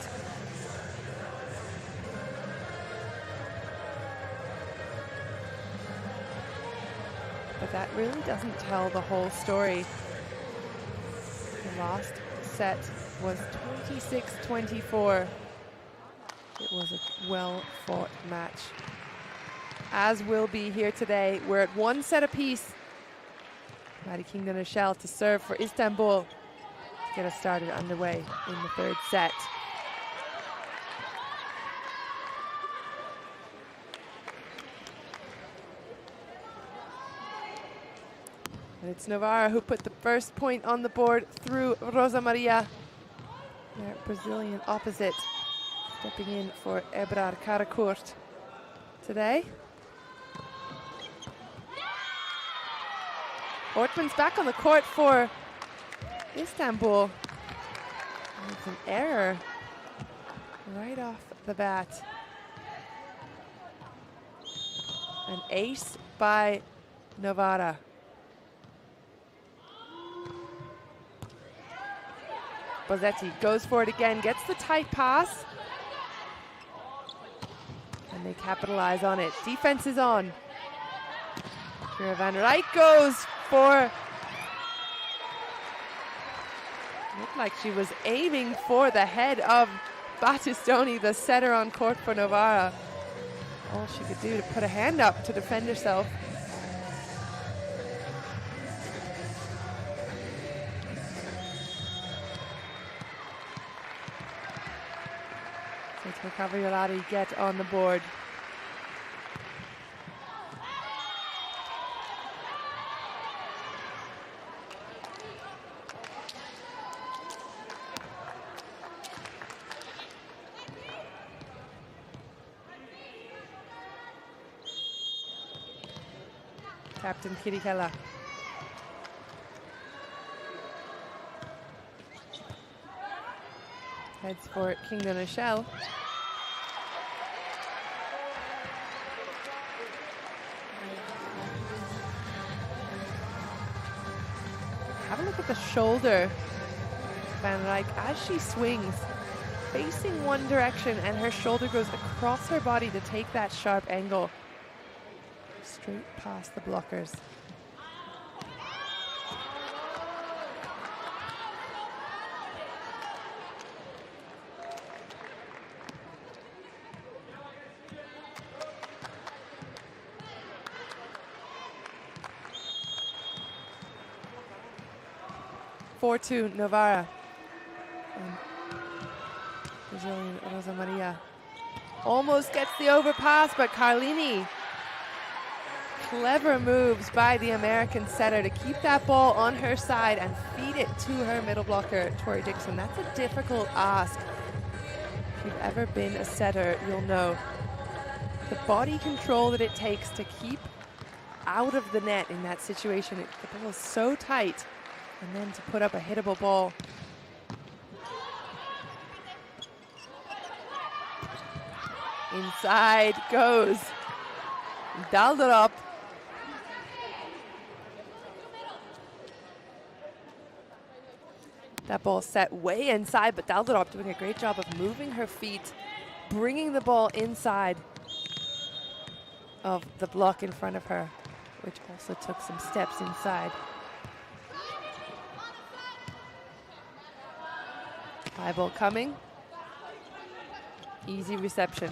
But that really doesn't tell the whole story. The last set was 26-24. It was a well-fought match. As will be here today. We're at one set apiece. Maddie Kingdon-Michel to serve for Istanbul to get us started underway in the third set. And it's Novara who put the first point on the board through Rosa Maria, their Brazilian opposite, stepping in for Ebrar Karakourt to today. Ortman's back on the court for Istanbul. And it's an error right off the bat. An ace by Novara. Bozzetti goes for it again, gets the tight pass. And they capitalize on it. Defense is on. Kira van Rijk goes for... Looked like she was aiming for the head of Battistoni, the setter on court for Novara. All she could do to put a hand up to defend herself. So Cavallari get on the board. Captain Kirikela. Heads for Kingdom Michelle. Have a look at the shoulder, Van Rijk, as she swings, facing one direction, and her shoulder goes across her body to take that sharp angle. Straight past the blockers. To Novara. And Brazilian Rosa Maria almost gets the overpass, but Carlini. Clever moves by the American setter to keep that ball on her side and feed it to her middle blocker, Tori Dixon. That's a difficult ask. If you've ever been a setter, you'll know the body control that it takes to keep out of the net in that situation. The ball is so tight. And then to put up a hittable ball. Inside goes Daldorop. That ball set way inside, but Daldorop doing a great job of moving her feet, bringing the ball inside of the block in front of her, which also took some steps inside. High ball coming. Easy reception.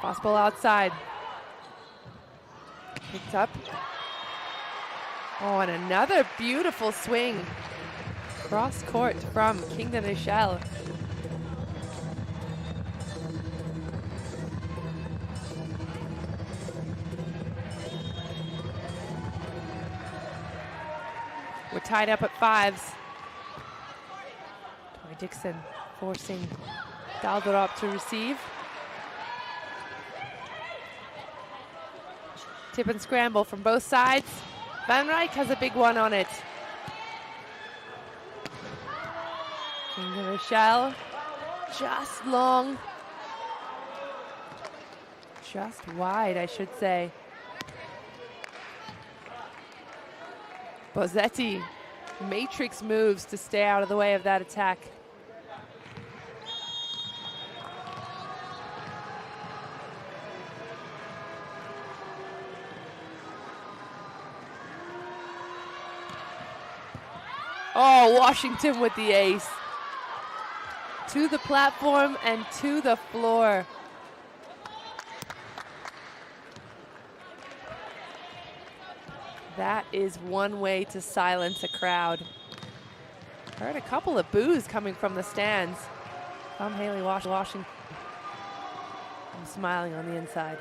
Pass ball outside. Picked up. Oh, and another beautiful swing. Cross court from Kingdom Michelle. We're tied up at 5s. Tori Dixon forcing Daldorop to receive. Tip and scramble from both sides. Van Rijk has a big one on it. Kingdom Michelle, just long. Just wide, I should say. Bozzetti, matrix moves to stay out of the way of that attack. Oh, Washington with the ace. To the platform and to the floor. That is one way to silence a crowd. Heard a couple of boos coming from the stands. Tom Haley Washington. I'm smiling on the inside.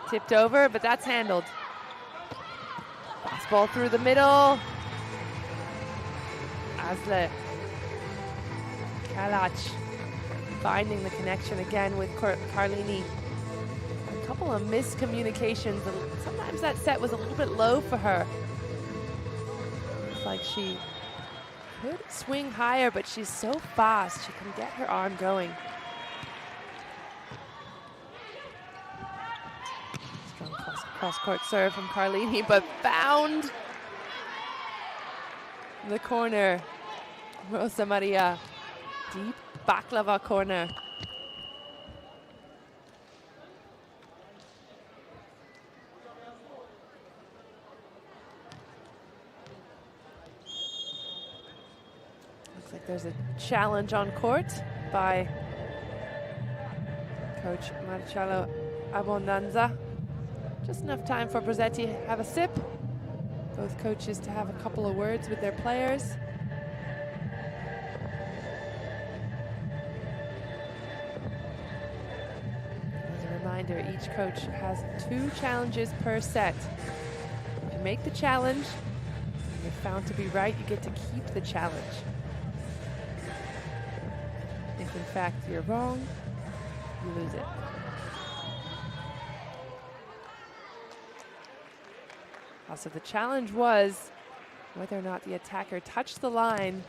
Tipped over, but that's handled. Pass ball through the middle. Asle. Kalac finding the connection again with Carlini. A couple of miscommunications. Sometimes that set was a little bit low for her. Looks like she could swing higher, but she's so fast. She can get her arm going. Strong cross-court serve from Carlini, but found the corner. Rosa Maria, deep baklava corner. Looks like there's a challenge on court by Coach Marcello Abbondanza. Just enough time for Brosetti to have a sip. Both coaches to have a couple of words with their players. As a reminder, each coach has 2 challenges per set. If you make the challenge, and you're found to be right, you get to keep the challenge. If in fact you're wrong, you lose it. So the challenge was whether or not the attacker touched the line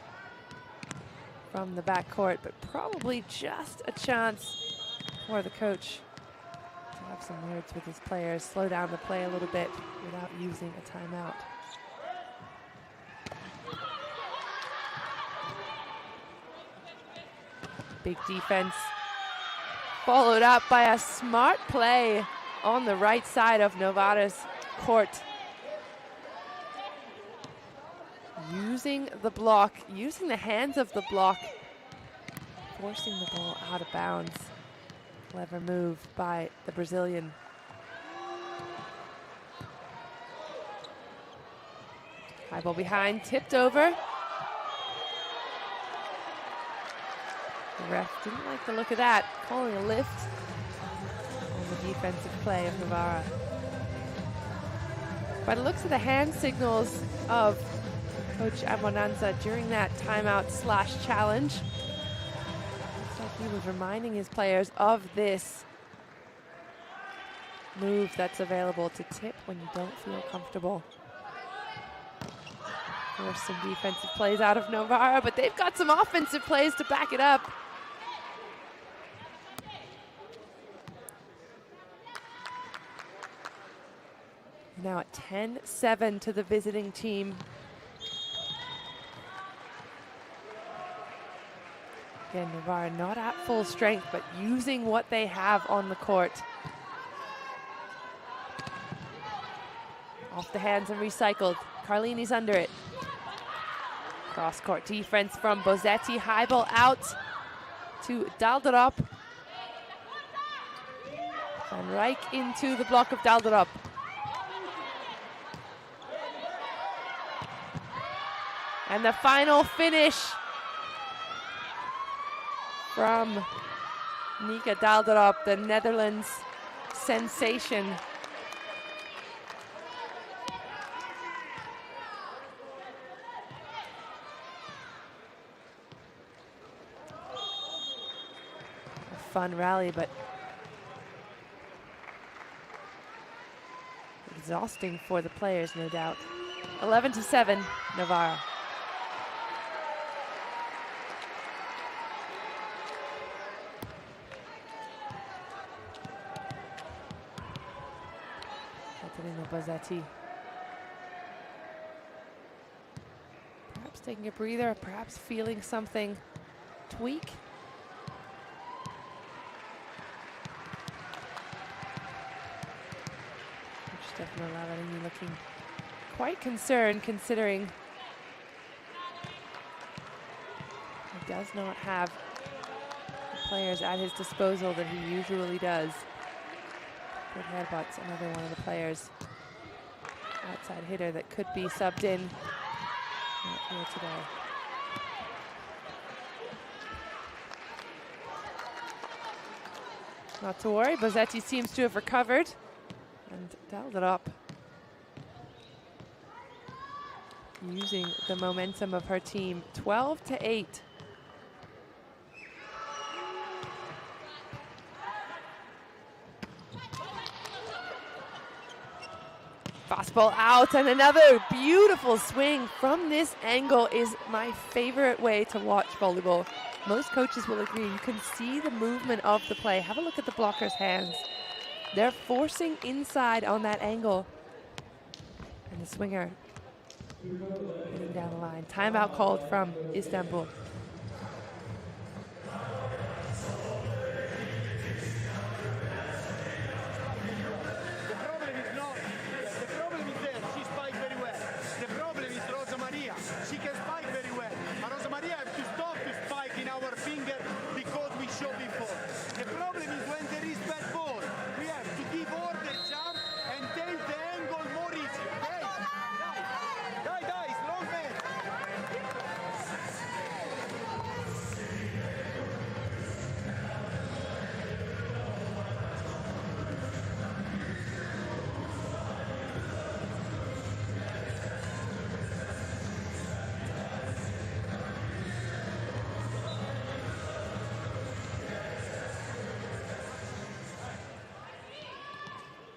from the backcourt, but probably just a chance for the coach to have some words with his players, slow down the play a little bit without using a timeout. Big defense, followed up by a smart play on the right side of Novara's court. Using the block, using the hands of the block, forcing the ball out of bounds. Clever move by the Brazilian. High ball behind, tipped over. The ref didn't like the look of that, calling a lift on the defensive play of Novara. By the looks of the hand signals of Coach Abbondanza during that timeout / challenge, looks like he was reminding his players of this move that's available to tip when you don't feel comfortable. There's some defensive plays out of Novara, but they've got some offensive plays to back it up. Now at 10-7 to the visiting team. Again, Novara not at full strength, but using what they have on the court. Off the hands and recycled. Carlini's under it. Cross-court defense from Bosetti. High ball out to Dalderop. And right into the block of Dalderop. And the final finish from Nika Dalderop, the Netherlands sensation. A fun rally, but exhausting for the players, no doubt. 11-7, Novara. Bosetti. Perhaps taking a breather, perhaps feeling something tweak. Coach Stefano Lavarini looking quite concerned, considering he does not have the players at his disposal that he usually does. Good headbutts, another one of the players. Outside hitter that could be subbed in. Not here today. Not to worry, Bozzetti seems to have recovered and dialed it up. Using the momentum of her team, 12-8. Fastball out, and another beautiful swing from this angle is my favorite way to watch volleyball. Most coaches will agree. You can see the movement of the play. Have a look at the blocker's hands. They're forcing inside on that angle. And the swinger hitting down the line. Timeout called from Istanbul.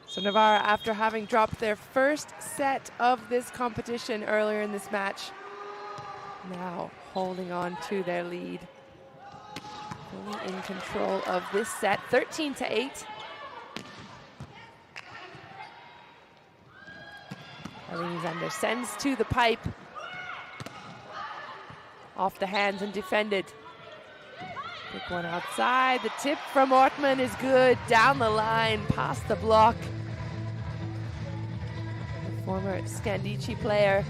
So Novara, after having dropped their first set of this competition earlier in this match, now holding on to their lead. Fully in control of this set, 13-8. Alexander sends to the pipe. Off the hands and defended. Quick one outside. The tip from Ortman is good. Down the line, past the block. Former Scandici player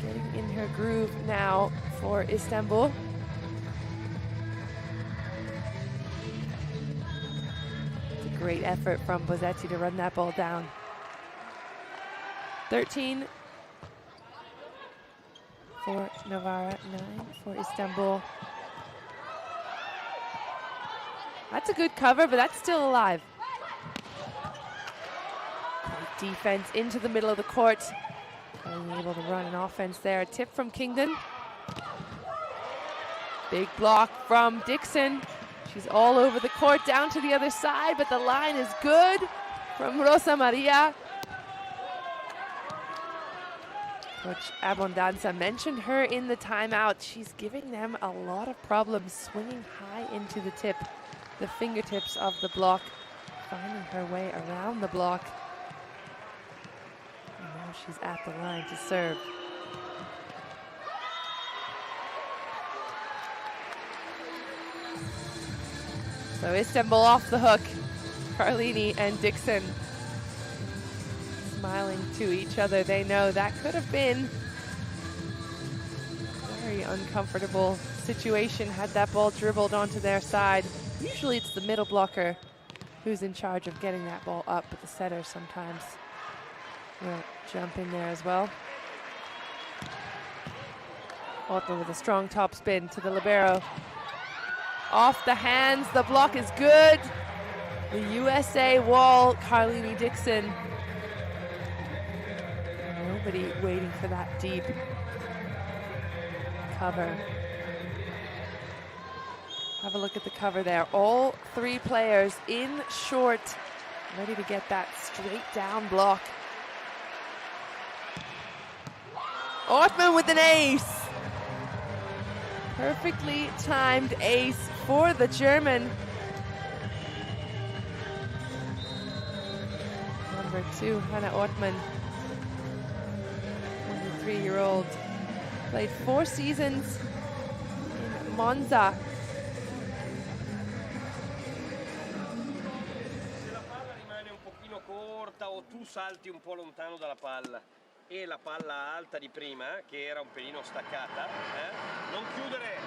getting in her groove now for Istanbul. It's a great effort from Bozzetti to run that ball down. 13 for Novara, 9 for Istanbul. That's a good cover, but that's still alive. Great defense into the middle of the court. Being able to run an offense there. A tip from Kingdon. Big block from Dixon. She's all over the court, down to the other side, but the line is good from Rosa Maria. Coach Abondanza mentioned her in the timeout. She's giving them a lot of problems, swinging high into the tip, the fingertips of the block, finding her way around the block. And now she's at the line to serve. So Istanbul off the hook. Carlini and Dixon smiling to each other. They know that could have been a very uncomfortable situation had that ball dribbled onto their side. Usually it's the middle blocker who's in charge of getting that ball up, but the setter sometimes will jump in there as well. Ortman with a strong top spin to the libero. Off the hands, the block is good. The USA wall, Carlini Dixon. Nobody waiting for that deep cover. Have a look at the cover there. All three players in short, ready to get that straight down block. Ortman with an ace. Perfectly timed ace for the German. Number 2, Hannah Ortman. 23-year-old. Played 4 seasons in Monza. Se la palla rimane un pochino corta o tu salti un po' lontano dalla palla e la palla alta di prima, che era un pelino staccata, non chiudere,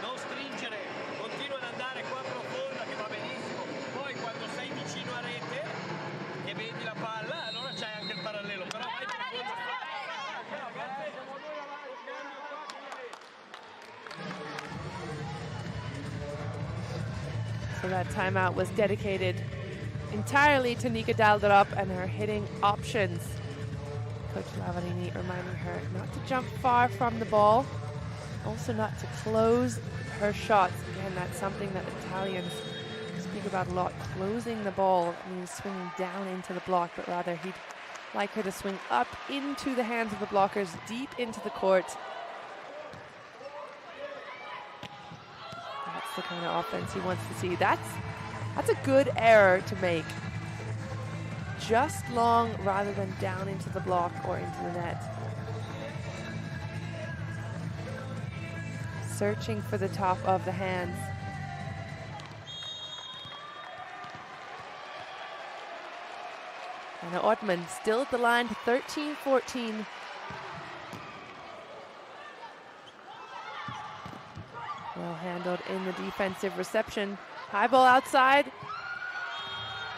non stringere, continua ad andare 4 So that timeout was dedicated entirely to Nika Daldrup and her hitting options. Coach Lavarini reminding her not to jump far from the ball, also not to close her shots. Again, that's something that Italians speak about a lot. Closing the ball means swinging down into the block, but rather he'd like her to swing up into the hands of the blockers, deep into the court. That's the kind of offense he wants to see. That's a good error to make. Just long rather than down into the block or into the net. Searching for the top of the hands. Anna Ottman still at the line to 13-14. Well handled in the defensive reception. High ball outside.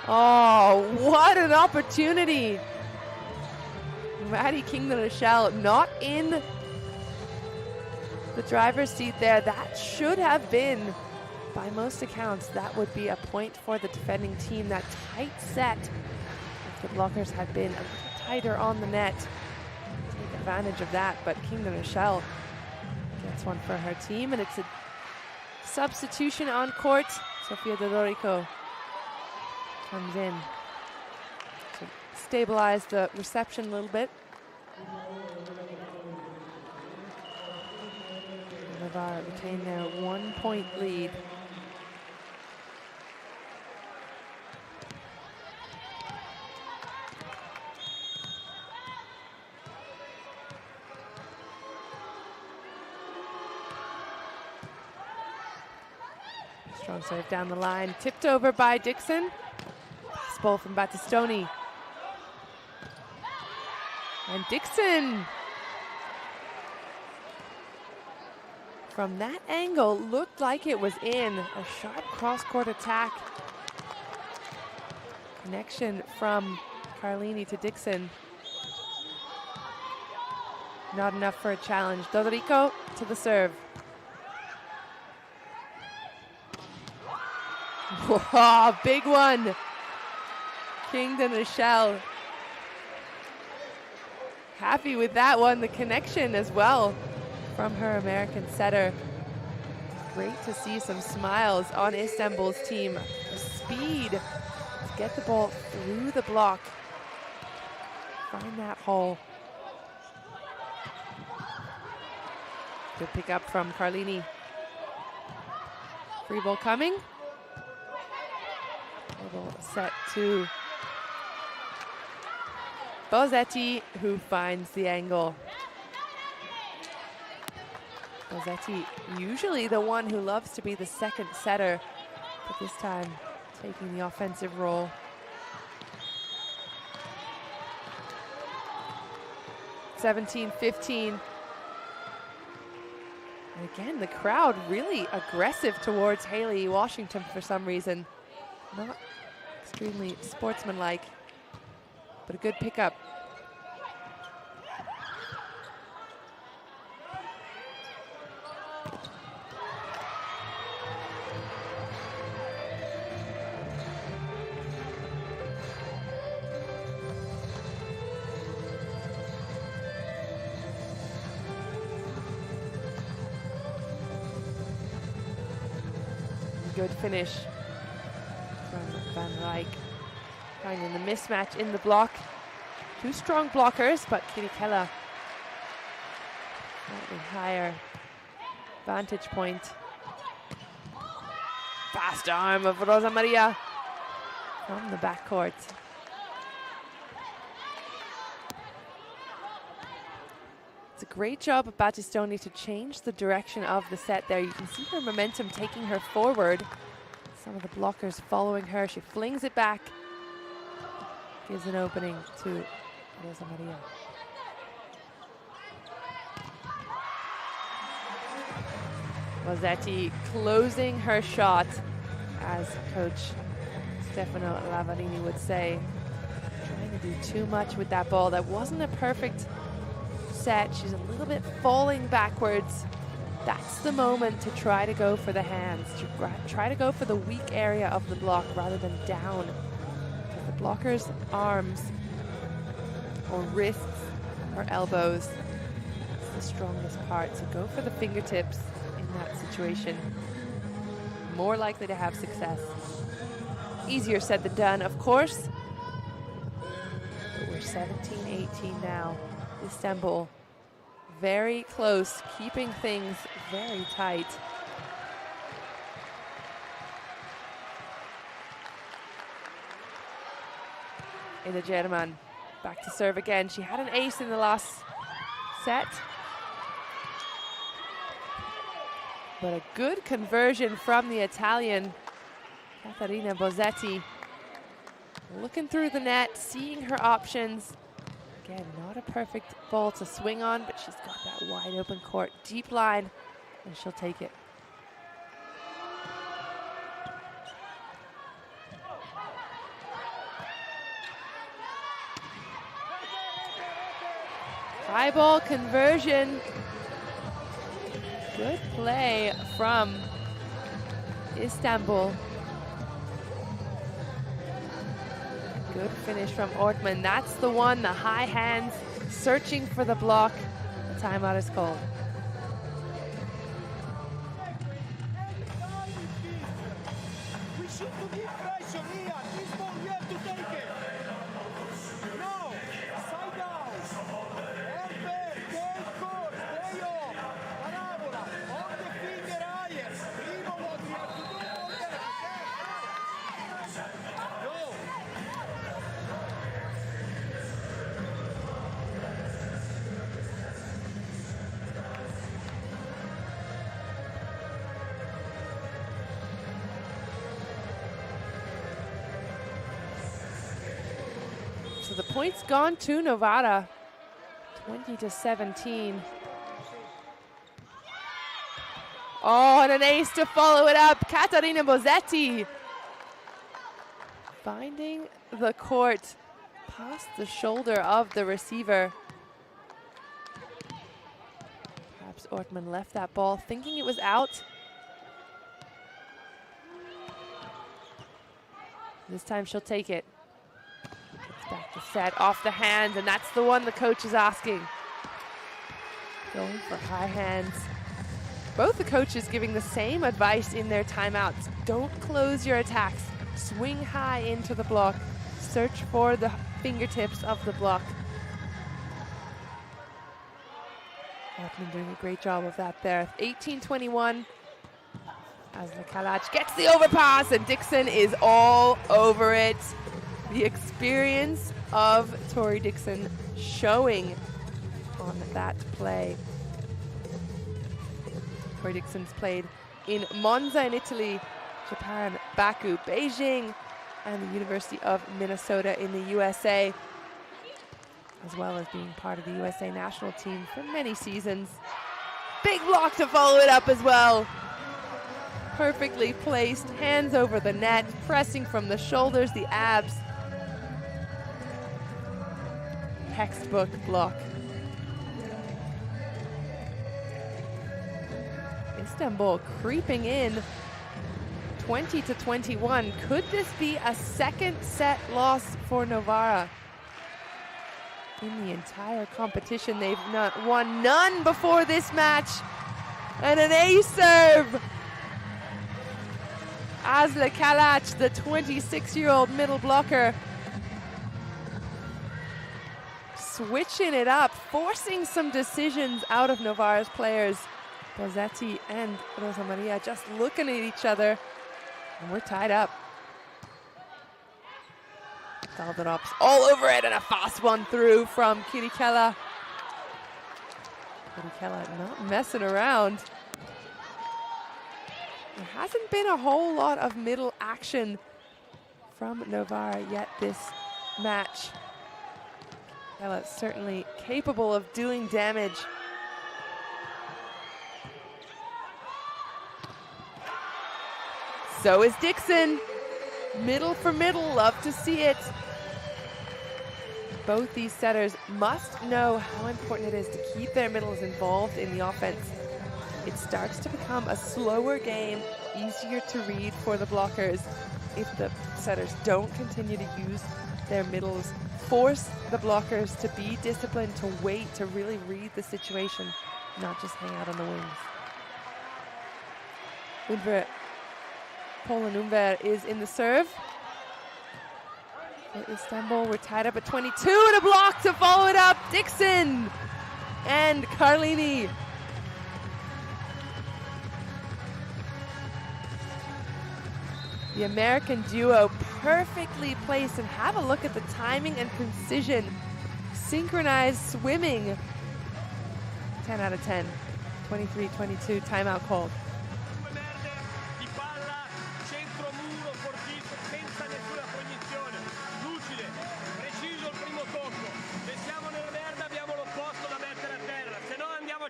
Oh, what an opportunity. Maddie Kingdon-Michelle not in the driver's seat there. That should have been, by most accounts, that would be a point for the defending team. That tight set, if the blockers had been a little tighter on the net, take advantage of that. But Kingdon-Michelle gets one for her team, and it's a substitution on court. Sofia Dodorico comes in to stabilize the reception a little bit. Novara retain their 1-point lead. Strong serve down the line, tipped over by Dixon. Pass ball from Battistoni. And Dixon, from that angle, looked like it was in. A sharp cross-court attack. Connection from Carlini to Dixon. Not enough for a challenge. Dodorico to the serve. Whoa, big one. Kingdon-Michelle. Happy with that one. The connection as well from her American setter. Great to see some smiles on Istanbul's team. The speed to get the ball through the block. Find that hole. Good pick up from Carlini. Free ball coming. Ball set to Bozzetti, who finds the angle. Bozzetti, usually the one who loves to be the second setter, but this time taking the offensive role. (17-15). And again, the crowd really aggressive towards Haley Washington for some reason. Not extremely sportsmanlike, but a good pickup. Good finish from Van Rijk. Finding the mismatch in the block. Two strong blockers, but Kirikella slightly higher vantage point. Fast arm of Rosa Maria from the backcourt. It's a great job of Battistoni to change the direction of the set there. You can see her momentum taking her forward. Some of the blockers following her. She flings it back. Gives an opening to Rosa Maria. Bozzetti closing her shot, as Coach Stefano Lavarini would say. Trying to do too much with that ball. That wasn't a perfect set. She's a little bit falling backwards. That's the moment to try to go for the hands, to try to go for the weak area of the block rather than down. Because the blocker's arms or wrists or elbows is the strongest part. So go for the fingertips in that situation. More likely to have success. Easier said than done, of course. But we're 17-18 now. Istanbul very close, keeping things very tight. Ida German back to serve again. She had an ace in the last set. But a good conversion from the Italian, Caterina Bozzetti. Looking through the net, seeing her options. Again, not a perfect ball to swing on, but she's got that wide open court, deep line, and she'll take it. High ball conversion. Good play from Istanbul. Good finish from Ortman. That's the one, the high hands, searching for the block. The timeout is called. We should give pressure here. This ball, you have to take it. No, side out. Elber, stay court, stay off. Parabola, on the finger higher. Primo what we have to do for them. Go. So the points gone to Novara, 20-17. Oh, and an ace to follow it up. Caterina Bozzetti finding the court past the shoulder of the receiver. Perhaps Ortman left that ball thinking it was out. This time she'll take it. Gets back to set, off the hands, and that's the one the coach is asking. Going for high hands. Both the coaches giving the same advice in their timeouts. Don't close your attacks. Swing high into the block. Search for the fingertips of the block. Ortman doing a great job of that there. 18-21. As Kalac gets the overpass, and Dixon is all over it. The experience of Tori Dixon showing on that play. Tori Dixon's played in Monza in Italy, Japan, Baku, Beijing, and the University of Minnesota in the USA, as well as being part of the USA national team for many seasons. Big block to follow it up as well. Perfectly placed, hands over the net, pressing from the shoulders, the abs. Textbook block. Istanbul creeping in 20-21. Could this be a second set loss for Novara? In the entire competition, they've won none before this match. And an ace serve. Asla Kalac, the 26-year-old middle blocker, switching it up, forcing some decisions out of Novara's players. Bozzetti and Rosa Maria just looking at each other, and we're tied up. Galdarops all over it, and a fast one through from Kirikella. Kirikella not messing around. There hasn't been a whole lot of middle action from Novara yet this match. Kirikella certainly capable of doing damage. So is Dixon. Middle for middle, love to see it. Both these setters must know how important it is to keep their middles involved in the offense. it starts to become a slower game, easier to read for the blockers if the setters don't continue to use their middles. Force the blockers to be disciplined, to wait, to really read the situation, not just hang out on the wings. Poland Unver is in the serve. For Istanbul, we're tied up at 22 and a block to follow it up. Dixon and Carlini. The American duo perfectly placed, and have a look at the timing and precision. Synchronized swimming. 10 out of 10. 23-22, timeout called.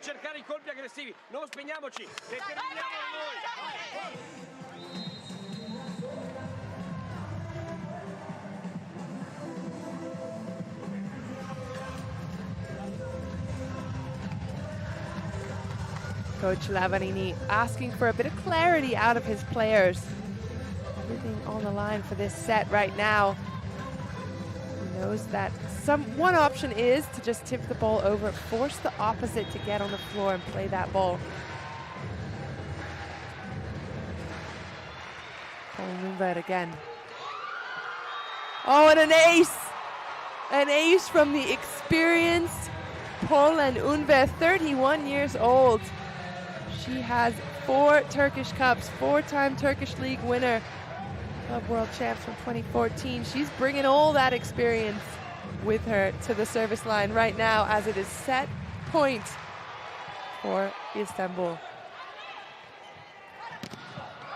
Cercare I colpi aggressivi, non spegniamoci, determiniamo noi. Coach Lavarini asking for a bit of clarity out of his players. Everything on the line for this set right now. He knows that one option is to just tip the ball over, force the opposite to get on the floor and play that ball. Poland again. Oh, and an ace! An ace from the experienced Poland Unver, 31 years old. She has 4 Turkish Cups, 4-time Turkish League winner, Club World Champs from 2014. She's bringing all that experience with her to the service line right now as it is set point for Istanbul.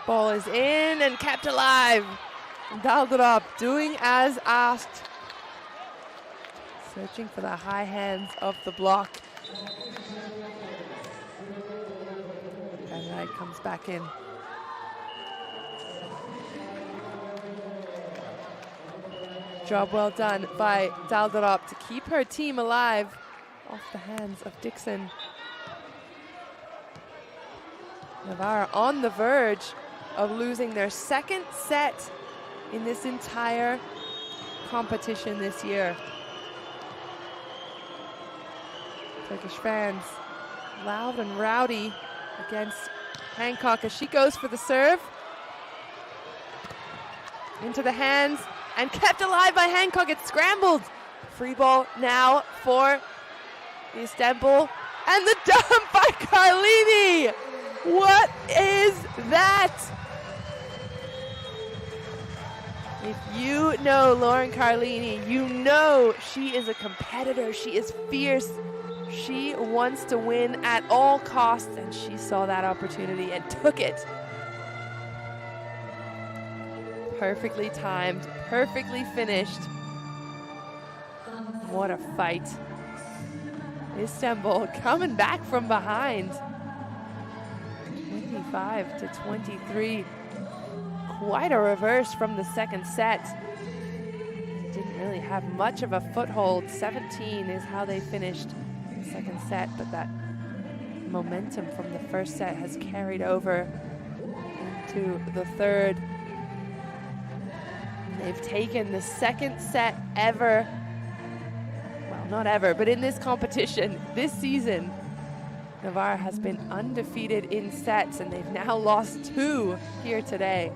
Ball is in and kept alive. Daldurop doing as asked. Searching for the high hands of the block. And that comes back in. Job well done by Daldurop to keep her team alive off the hands of Dixon. Novara on the verge of losing their second set in this entire competition this year. Turkish fans loud and rowdy against Hancock as she goes for the serve. Into the hands and kept alive by Hancock. It's scrambled. Free ball now for Istanbul. And the dump by Carlini. What is that? If you know Lauren Carlini, you know she is a competitor. She is fierce. She wants to win at all costs, and she saw that opportunity and took it. Perfectly timed, perfectly finished. What a fight. Istanbul coming back from behind. 25-23. Quite a reverse from the second set. Didn't really have much of a foothold. 17 is how they finished the second set, but that momentum from the first set has carried over into the third. They've taken the second set ever, well, not ever, but in this competition this season. Novara has been undefeated in sets, and they've now lost 2 here today.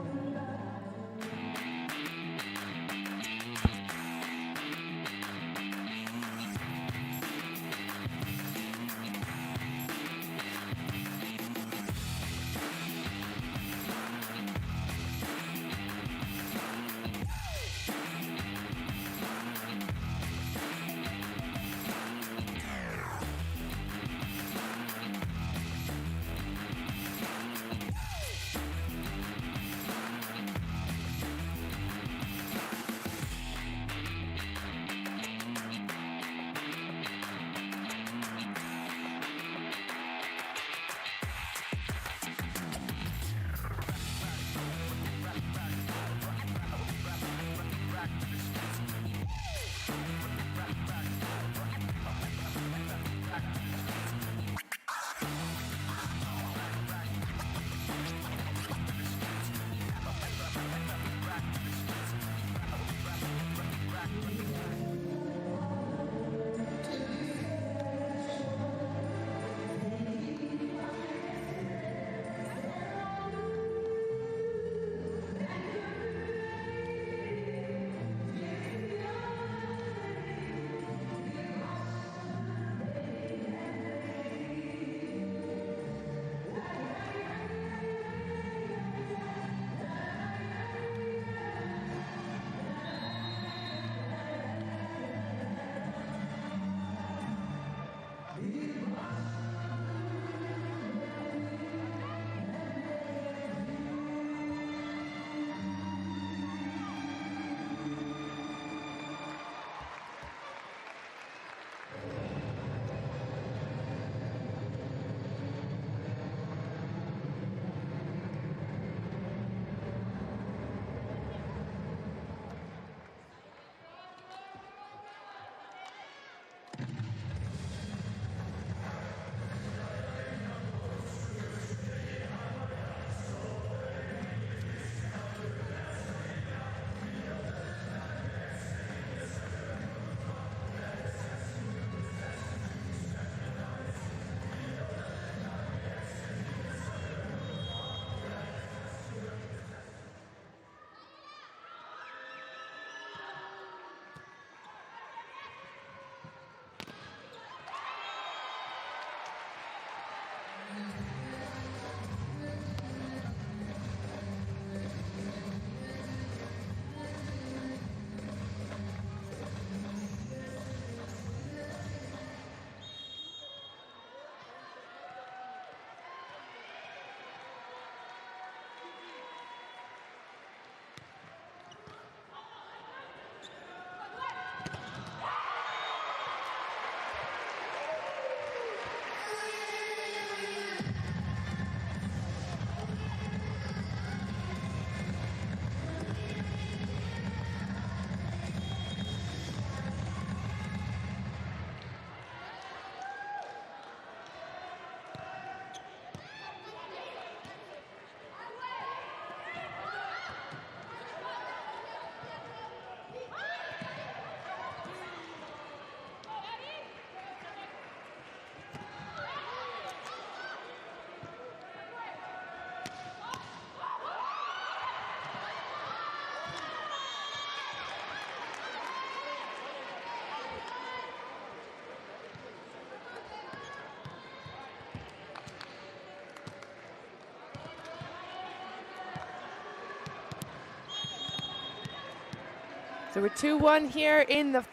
So we're 2-1 here in the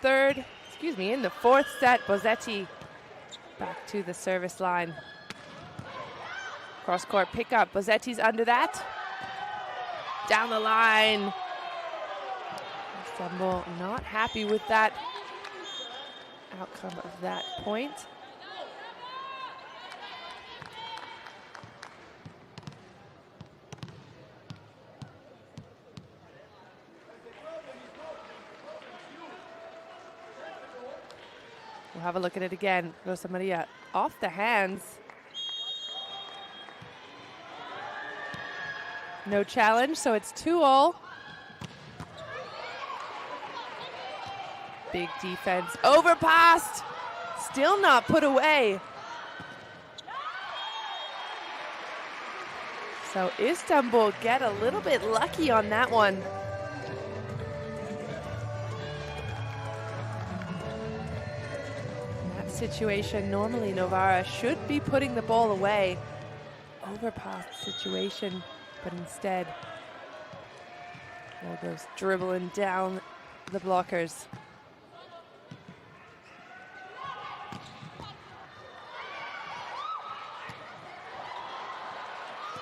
in the fourth set. Bozzetti back to the service line. Cross-court pickup. Bozzetti's under that. Down the line. Istanbul not happy with that outcome of that point. We'll have a look at it again. Rosa Maria off the hands. No challenge, so it's 2-all. Big defense, overpassed, still not put away. So Istanbul get a little bit lucky on that one. In that situation, normally Novara should be putting the ball away. Overpassed situation. But instead, ball goes dribbling down the blockers.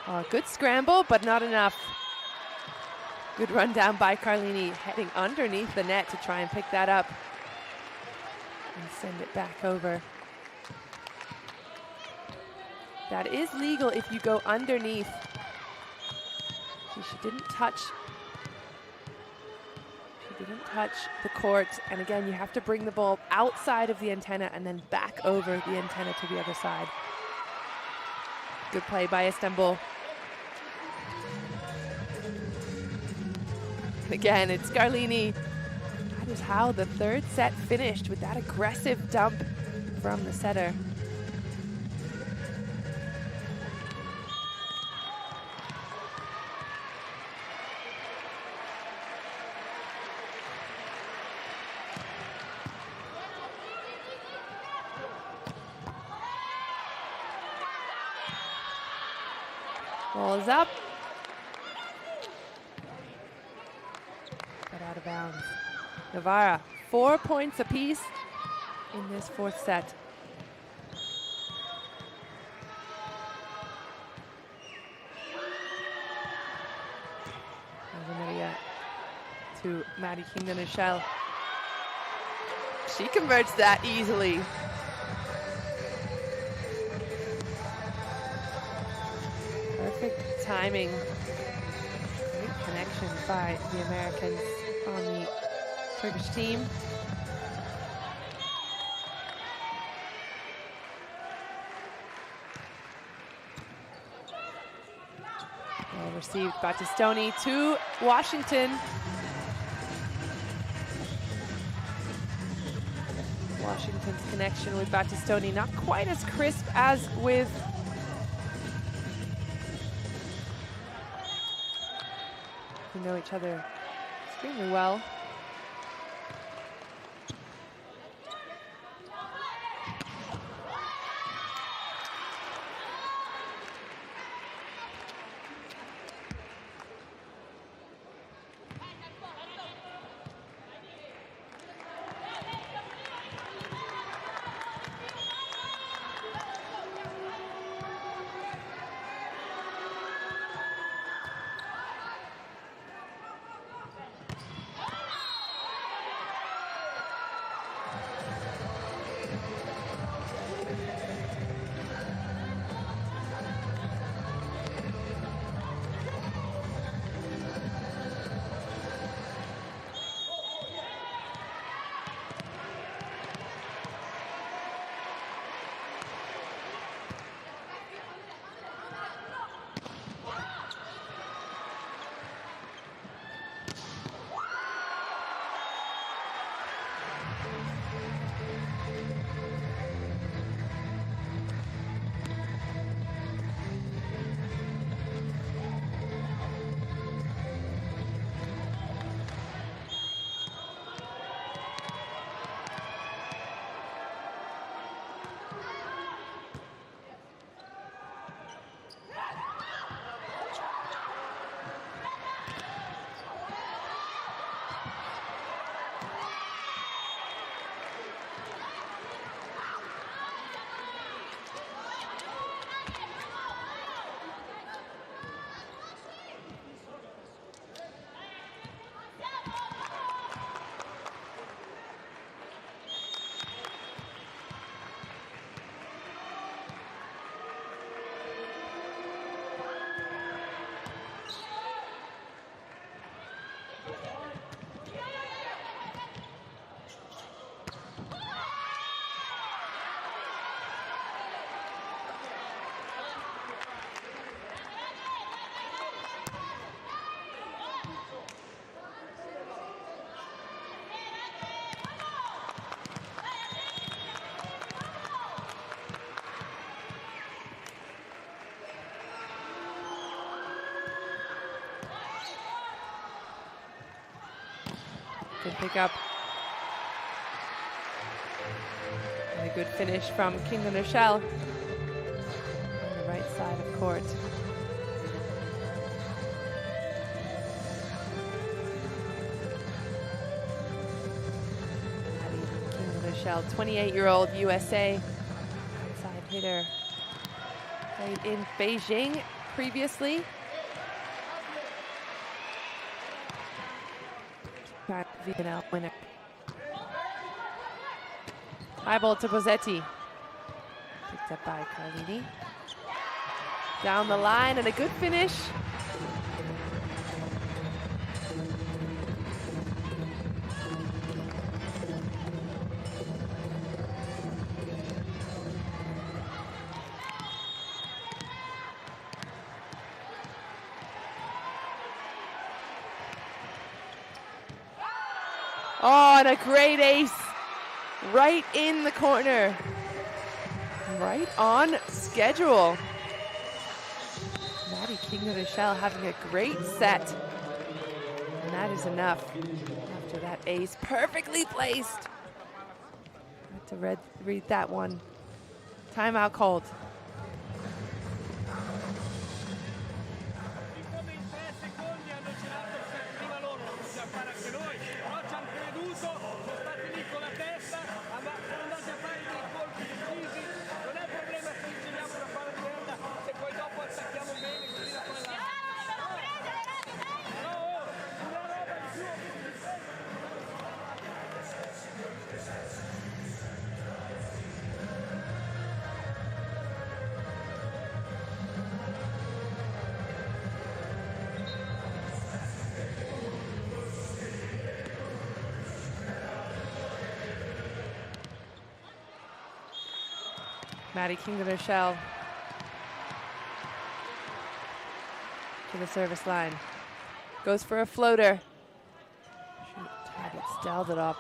Oh, good scramble, but not enough. Good run down by Carlini, heading underneath the net to try and pick that up and send it back over. That is legal if you go underneath. She didn't touch the court, and again you have to bring the ball outside of the antenna and then back over the antenna to the other side. Good play by Istanbul. Again, it's Carlini. That is how the third set finished, with that aggressive dump from the setter. Ball is up. But out of bounds. Novara, 4 points apiece in this fourth set. Maria to Maddie Kingdon-Michel. She converts that easily. Perfect timing. Great connection by the Americans on the Turkish team. Well received, Battistoni to Washington. Washington's connection with Battistoni not quite as crisp as with who know each other extremely well. Good pickup. And a good finish from King de Rochelle on the right side of court. King de Rochelle, 28-year-old USA inside hitter. Played in Beijing previously. VNL winner. High ball to Bozzetti. Picked up by Carlini. Down the line and a good finish. Oh, and a great ace right in the corner. Right on schedule. Maddie King de Rochelle having a great set. And that is enough after that ace. Perfectly placed. Had to read that one. Timeout called. Maddie King de Rochelle to the service line. Goes for a floater. Targets Delderop.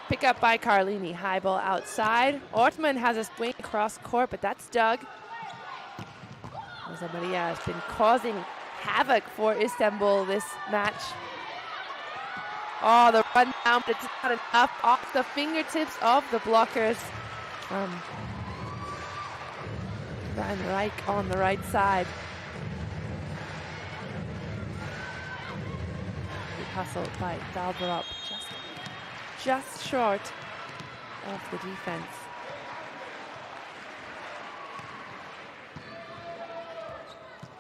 Pick up by Carlini. High ball outside. Ortman has a swing across court, but that's Doug. Rosa Maria has been causing havoc for Istanbul this match. Oh, the run down, but it's not enough. Off the fingertips of the blockers from Van Rijk on the right side. Hustled by Dalberop, just short of the defense.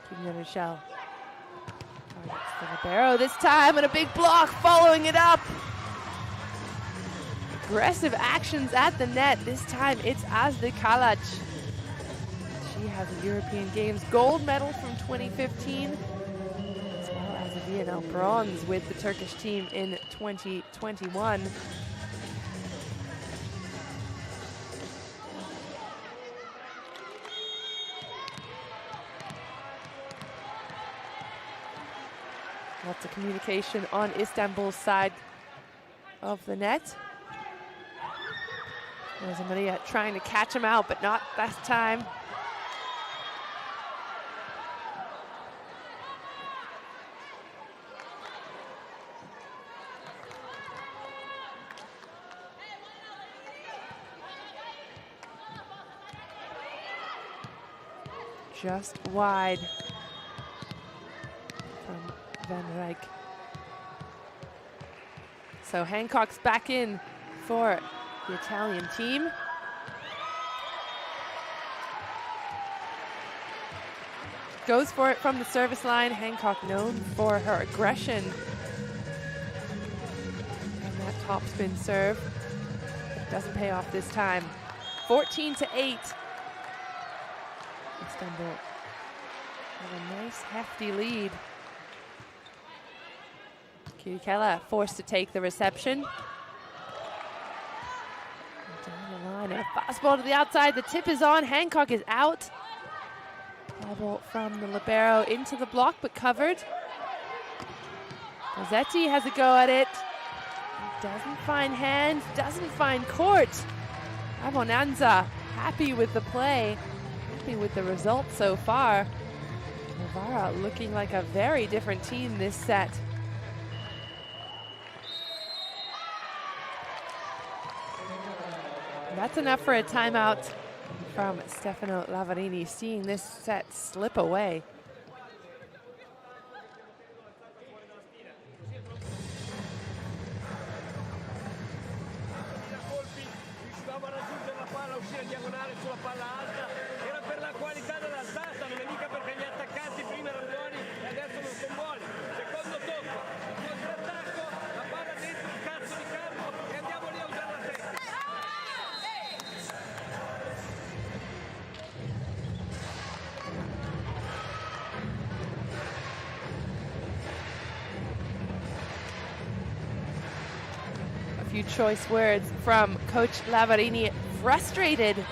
King de Rochelle targets the libero this time, and a big block following it up. Aggressive actions at the net. This time it's Azde Kalac. She has a European Games gold medal from 2015, as well as a VNL bronze with the Turkish team in 2021. Lots of communication on Istanbul's side of the net. Rosa Maria trying to catch him out, but not this time. Just wide from Van Rijk. So Hancock's back in for the Italian team. Goes for it from the service line. Hancock known for her aggression. And that topspin serve doesn't pay off this time. 14-8. Istanbul with a nice hefty lead. Kirikella forced to take the reception. Down the line, and a fastball to the outside. The tip is on. Hancock is out. Ball from the libero into the block, but covered. Bozzetti has a go at it. Doesn't find hands, doesn't find court. Avonanza happy with the play. Happy with the result so far. Novara looking like a very different team this set. That's enough for a timeout from Stefano Lavarini, seeing this set slip away. Few choice words from Coach Lavarini, frustrated. You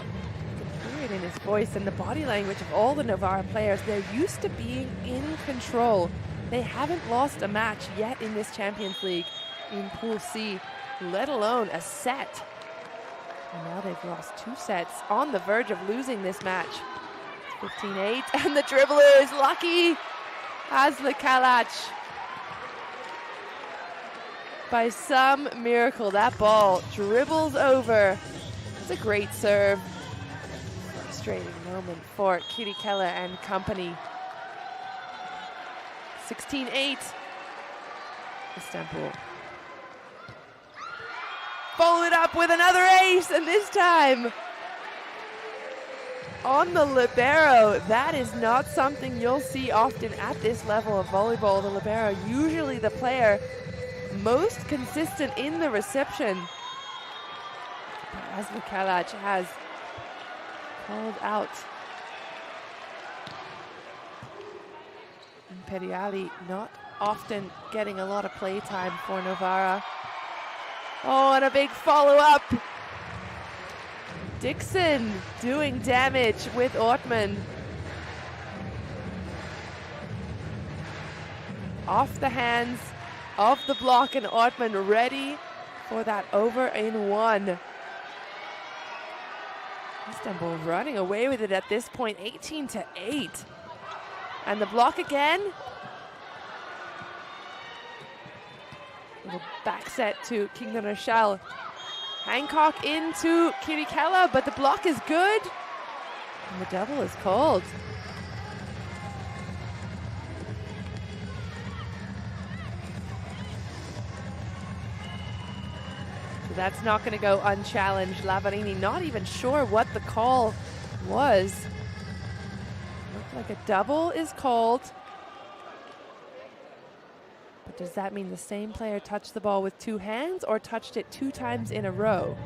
can hear it in his voice and the body language of all the Novara players. They're used to being in control. They haven't lost a match yet in this Champions League in Pool C, let alone a set. And now they've lost 2 sets, on the verge of losing this match. 15-8, and the dribbler is lucky. Asla Kalac. By some miracle, that ball dribbles over. It's a great serve. Frustrating moment for Kirikella and company. 16-8, Istanbul. Followed up with another ace, and this time on the libero. That is not something you'll see often at this level of volleyball. The libero, usually the player most consistent in the reception. As Kalac has called out. Imperiali not often getting a lot of play time for Novara. Oh, and a big follow-up. Dixon doing damage with Ortman. Off the hands of the block, and Ortman ready for that over in 1. Istanbul running away with it at this point, 18-8. And the block again. Little back set to Kingdom Rochelle. Hancock into Kirikella, but the block is good. And the double is called. That's not going to go unchallenged. Lavarini not even sure what the call was. Looked like a double is called. But does that mean the same player touched the ball with 2 hands or touched it 2 times in a row?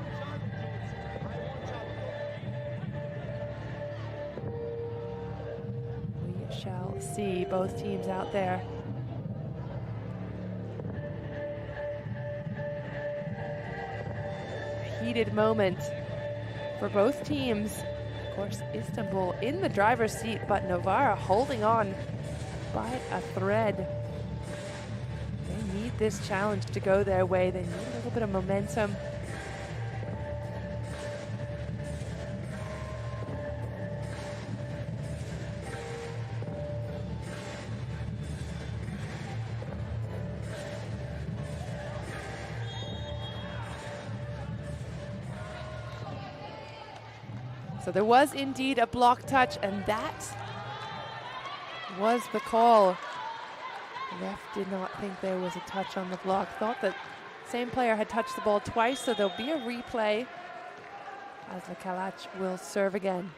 We shall see. Both teams out there. Heated moment for both teams. Of course, Istanbul in the driver's seat, but Novara holding on by a thread. They need this challenge to go their way. They need a little bit of momentum. So there was indeed a block touch, and that was the call. The ref did not think there was a touch on the block. Thought that same player had touched the ball twice, so there'll be a replay as the Kalac will serve again.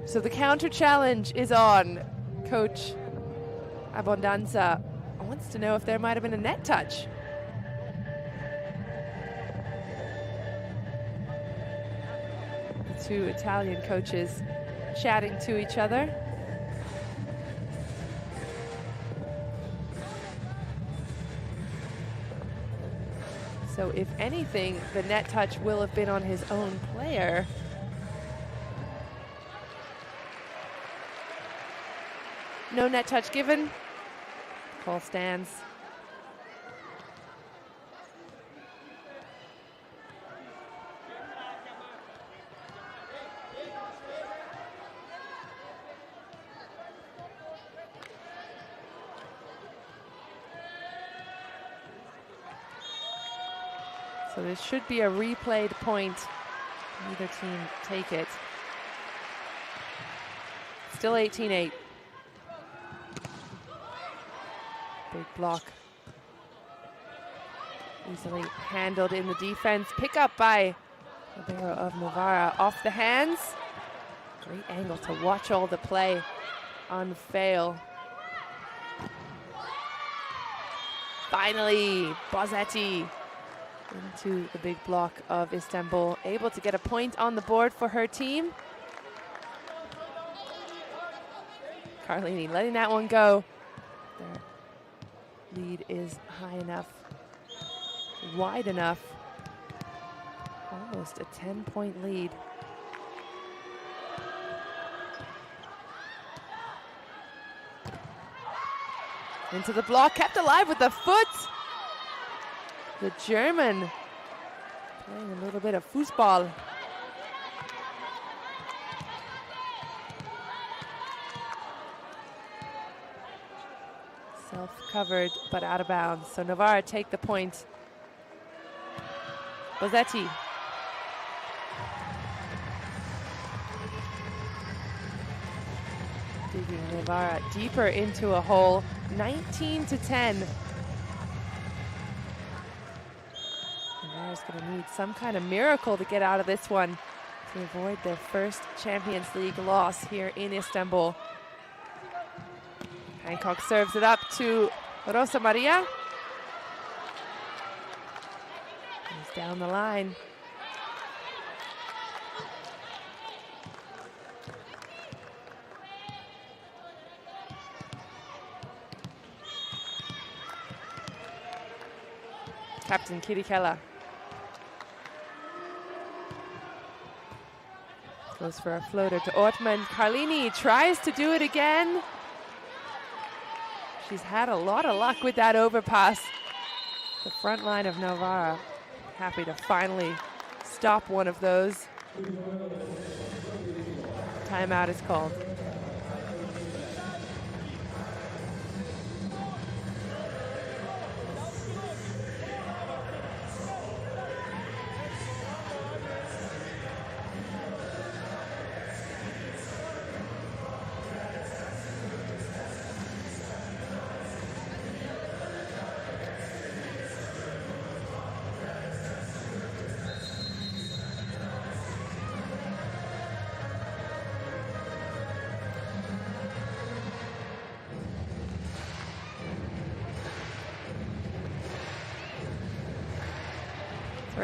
So the counter challenge is on. Coach Abondanza wants to know if there might have been a net touch. The 2 Italian coaches chatting to each other. So if anything, the net touch will have been on his own player. No net touch given. Call stands. So this should be a replayed point. Neither team take it. Still 18-8. Big block. Easily handled in the defense. Pick up by Ribeiro of Novara off the hands. Great angle to watch all the play unfail. Finally, Bozzetti into the big block of Istanbul, able to get a point on the board for her team. Carlini letting that one go. Their lead is high enough, wide enough. Almost a 10-point lead. Into the block, kept alive with the foot. The German playing a little bit of foosball. Self-covered, but out of bounds. So Novara take the point. Bozzetti. Digging Novara deeper into a hole. 19-10. Novara's going to need some kind of miracle to get out of this one to avoid their first Champions League loss here in Istanbul. Hancock serves it up to Rosa Maria. He's down the line. Captain Kirikella goes for a floater to Ortmann. Carlini tries to do it again. She's had a lot of luck with that overpass. The front line of Novara happy to finally stop one of those. Timeout is called.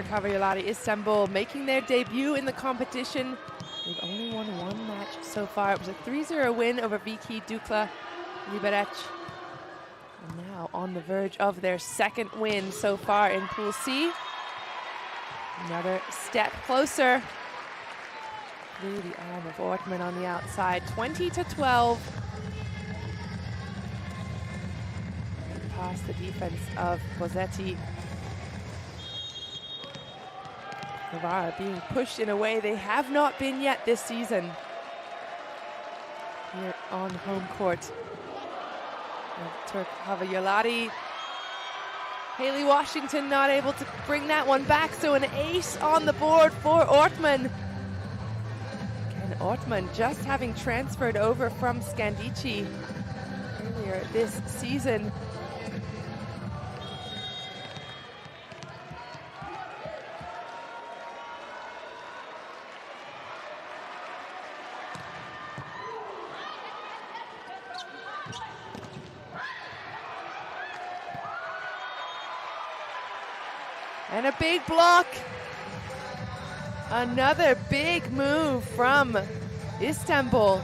Kaviolari Istanbul making their debut in the competition. They've only won one match so far. It was a 3-0 win over Viki Dukla Liberec. And now on the verge of their second win so far in Pool C. Another step closer. Through the arm of Ortmann on the outside. 20-12. Past the defense of Bozzetti. Novara being pushed in a way they have not been yet this season here on home court. Turk Havayolari. Haley Washington not able to bring that one back, so an ace on the board for Ortmann. Again, Ortmann just having transferred over from Scandici earlier this season. And a big block. Another big move from Istanbul.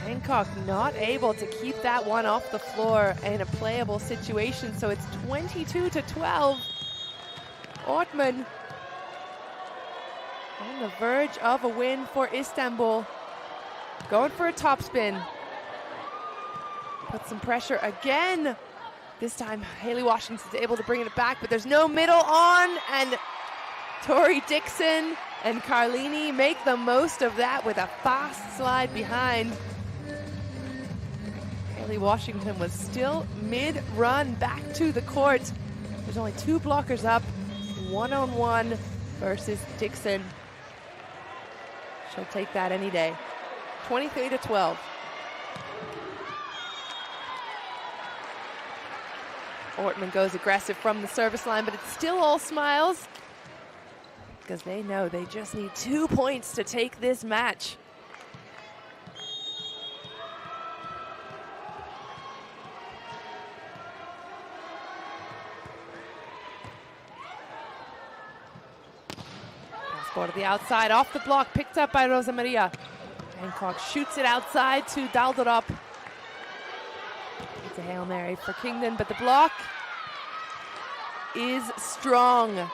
Hancock not able to keep that one off the floor in a playable situation, so it's 22-12. Ortmann on the verge of a win for Istanbul. Going for a topspin. Put some pressure again. This time, Haley Washington's able to bring it back, but there's no middle on, and Tori Dixon and Carlini make the most of that with a fast slide behind. Haley Washington was still mid-run back to the court. There's only 2 blockers up, 1-on-1 versus Dixon. She'll take that any day. 23-12. Ortman goes aggressive from the service line, but it's still all smiles because they know they just need 2 points to take this match. Pass ball to the outside, off the block, picked up by Rosa Maria. Hancock shoots it outside to Daldorop. It's a Hail Mary for Kingdon, but the block is strong.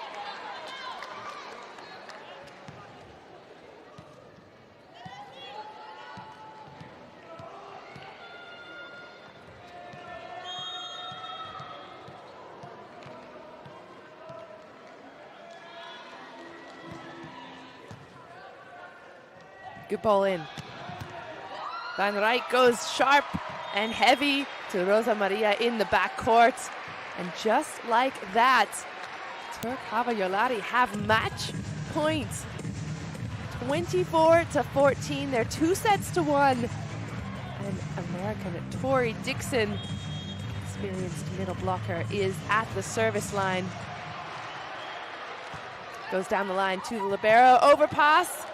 Good ball in. Van Rijk goes sharp and heavy to Rosa Maria in the backcourt. And just like that, Turk Havayolari have match points. 24-14, they're 2 sets to 1. And American Tori Dixon, experienced middle blocker, is at the service line. Goes down the line to the libero, overpass.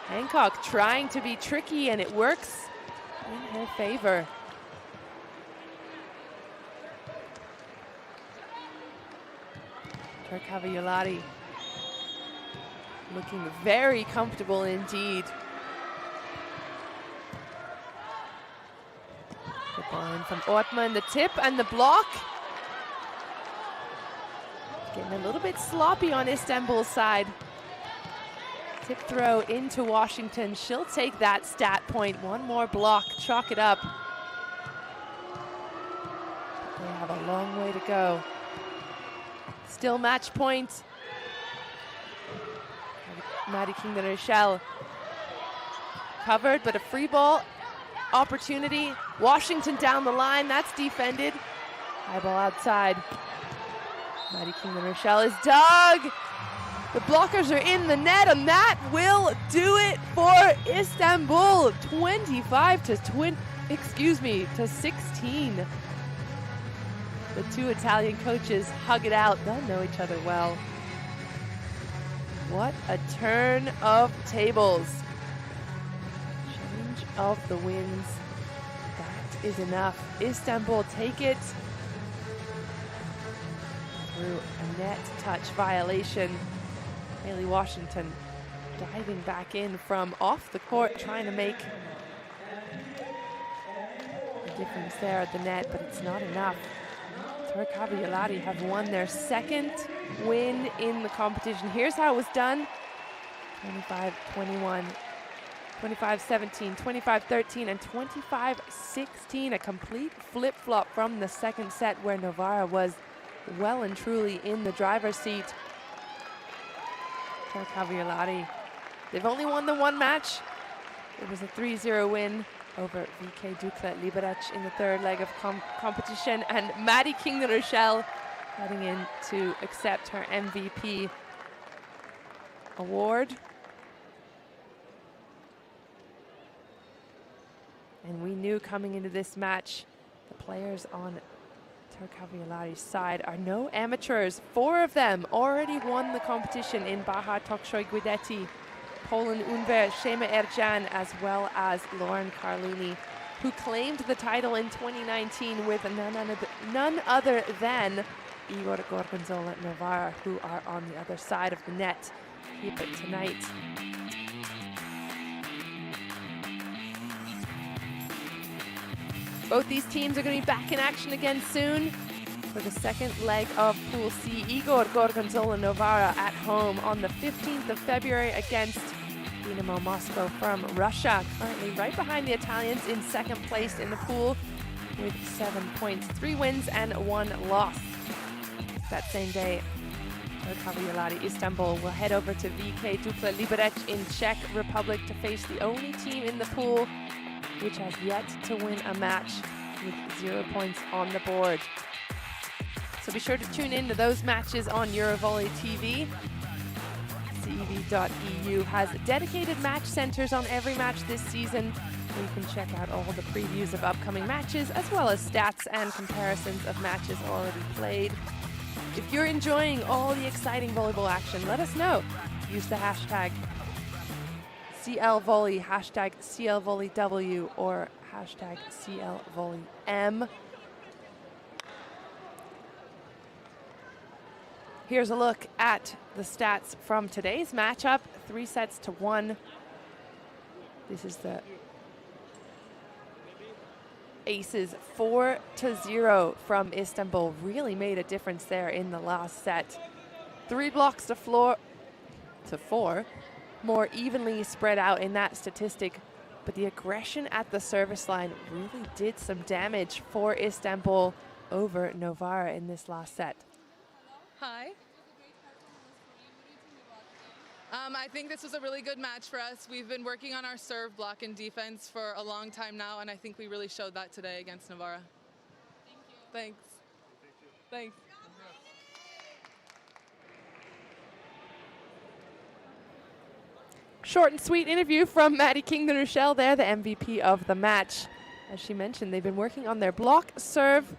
Hancock trying to be tricky, and it works in her favor. Turk Havayolari looking very comfortable indeed. Good ball in from Ortman, the tip and the block. Getting a little bit sloppy on Istanbul's side. Tip throw into Washington. She'll take that stat point. One more block, chalk it up. They have a long way to go. Still match point. Maddie Kingdon-Rochelle covered, but a free ball opportunity. Washington down the line, that's defended. High ball outside. Maddie Kingdon-Rochelle is dug. The blockers are in the net, and that will do it for Istanbul. 16. The 2 Italian coaches hug it out. They'll know each other well. What a turn of tables. Change of the winds. That is enough. Istanbul take it through a net touch violation. Haley Washington diving back in from off the court, trying to make a difference there at the net, but it's not enough. Turk Havayolari have won their 2nd win in the competition. Here's how it was done. 25-21, 25-17, 25-13, and 25-16. A complete flip-flop from the 2nd set where Novara was well and truly in the driver's seat. Turk Havayolari, they've only won the 1 match. It was a 3-0 win over VK Dukla Liberec in the 3rd leg of competition, and Maddie Kingdon-Rochelle heading in to accept her MVP award. And we knew coming into this match, the players on Turk Havayolari's side are no amateurs. 4 of them already won the competition in Bahar Toksoy Guidetti, Polan Unver, Shema Ercan, as well as Lauren Carlini, who claimed the title in 2019 with none other than Igor Gorgonzola Novara, who are on the other side of the net here tonight. Both these teams are going to be back in action again soon for the 2nd leg of Pool C. Igor Gorgonzola Novara at home on the 15th of February against Dynamo Moscow from Russia. Currently right behind the Italians in 2nd place in the pool with 7 points, 3 wins and 1 loss. That same day, Istanbul will head over to VK Dukla Liberec in Czech Republic to face the only team in the pool which has yet to win a match with 0 points on the board. So be sure to tune in to those matches on Eurovolley TV. CEV.eu has dedicated match centers on every match this season. You can check out all the previews of upcoming matches as well as stats and comparisons of matches already played. If you're enjoying all the exciting volleyball action, let us know. Use the hashtag CLVolley, hashtag CLVolleyW, or hashtag CLVolleyM. Here's a look at the stats from today's matchup. 3-1. This is the aces. 4-0 from Istanbul. Really made a difference there in the last set. 3 blocks to 4. More evenly spread out in that statistic. But the aggression at the service line really did some damage for Istanbul over Novara in this last set. Hi. I think this was a really good match for us. We've been working on our serve, block, and defense for a long time now, and I think we really showed that today against Novara. Thank you. Thanks. Thanks. Short and sweet interview from Maddie Kingdon Rochelle there, the MVP of the match. As she mentioned, they've been working on their block, serve,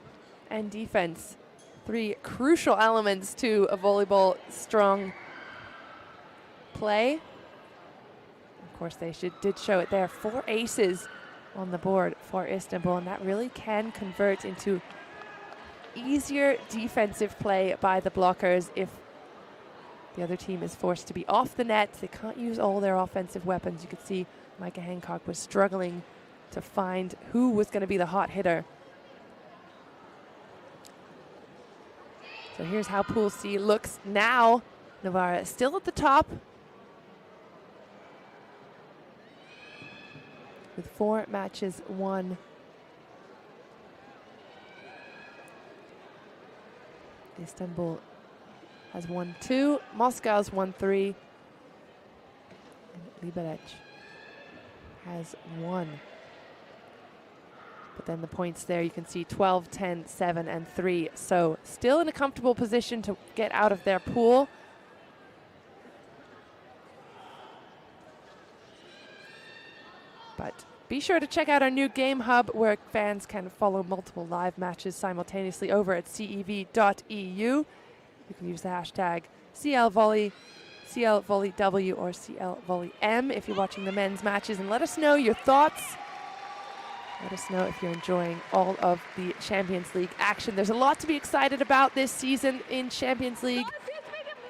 and defense. 3 crucial elements to a volleyball strong play. Of course, they did show it there. 4 aces on the board for Istanbul, and that really can convert into easier defensive play by the blockers if the other team is forced to be off the net. They can't use all their offensive weapons. You could see Micah Hancock was struggling to find who was going to be the hot hitter. So here's how Pool C looks now. Novara still at the top with 4 matches won. Istanbul has won 2, Moscow's won 3, and Liberec has 1. But then the points there, you can see 12, 10, 7, and 3. So still in a comfortable position to get out of their pool. But be sure to check out our new Game Hub where fans can follow multiple live matches simultaneously over at CEV.eu. You can use the hashtag CLVolley, CLVolleyW, or CLVolleyM if you're watching the men's matches, and let us know your thoughts. Let us know if you're enjoying all of the Champions League action. There's a lot to be excited about this season in Champions League,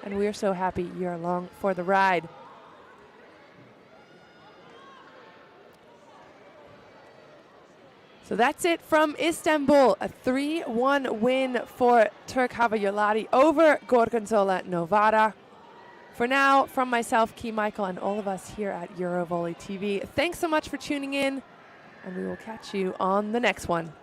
and we're so happy you're along for the ride. So that's it from Istanbul, a 3-1 win for Turk Hava Yolari over Gorgonzola Novara. For now, from myself, Key Michael, and all of us here at Eurovolley TV, thanks so much for tuning in, and we will catch you on the next one.